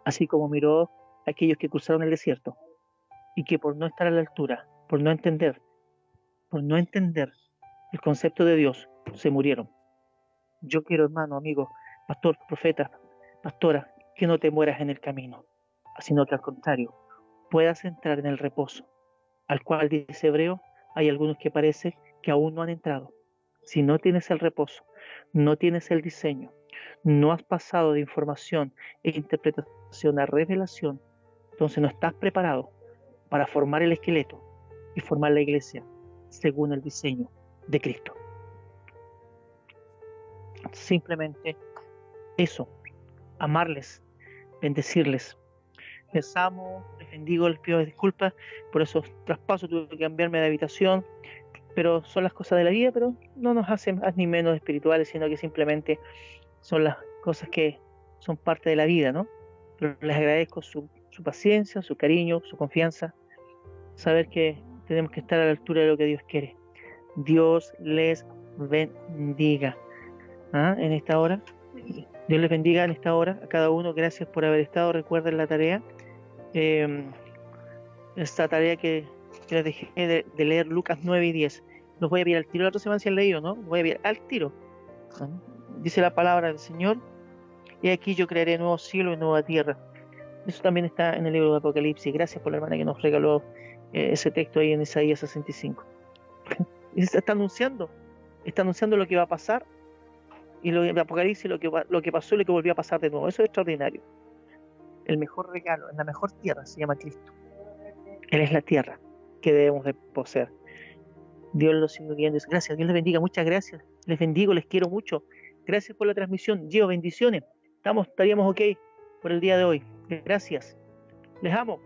así como miró a aquellos que cruzaron el desierto y que por no estar a la altura, por no entender el concepto de Dios, se murieron. Yo quiero, hermano, amigo, pastor, profeta, pastora, que no te mueras en el camino, sino que al contrario, puedas entrar en el reposo, al cual dice Hebreo, hay algunos que parece que aún no han entrado. Si no tienes el reposo, no tienes el diseño, no has pasado de información e interpretación a revelación, entonces no estás preparado para formar el esqueleto y formar la iglesia según el diseño de Cristo. Simplemente eso, amarles, bendecirles. Les amo, les bendigo, les pido disculpas por esos traspasos, tuve que cambiarme de habitación, pero son las cosas de la vida, pero no nos hacen más ni menos espirituales, sino que simplemente son las cosas que son parte de la vida, ¿no? Pero les agradezco su paciencia, su cariño, su confianza, saber que tenemos que estar a la altura de lo que Dios quiere. Dios les bendiga en esta hora. Dios les bendiga en esta hora a cada uno. Gracias por haber estado. Recuerden la tarea. Esta tarea que que les dejé de leer Lucas 9 y 10. Los voy a pedir al tiro, la otra semana si han leído, ¿no? Los voy a pedir al tiro. Dice la palabra del Señor, y aquí yo crearé nuevo cielo y nueva tierra. Eso también está en el libro de Apocalipsis. Gracias por la hermana que nos regaló ese texto ahí en Isaías 65. Y se está anunciando lo que va a pasar, y lo de Apocalipsis lo que pasó y lo que volvió a pasar de nuevo. Eso es extraordinario. El mejor regalo, en la mejor tierra, se llama Cristo. Él es la tierra que debemos de poseer. Dios los siga guiando. Gracias, Dios les bendiga, muchas gracias. Les bendigo, les quiero mucho. Gracias por la transmisión. Gio, bendiciones. Estaríamos ok por el día de hoy. Gracias. Les amo.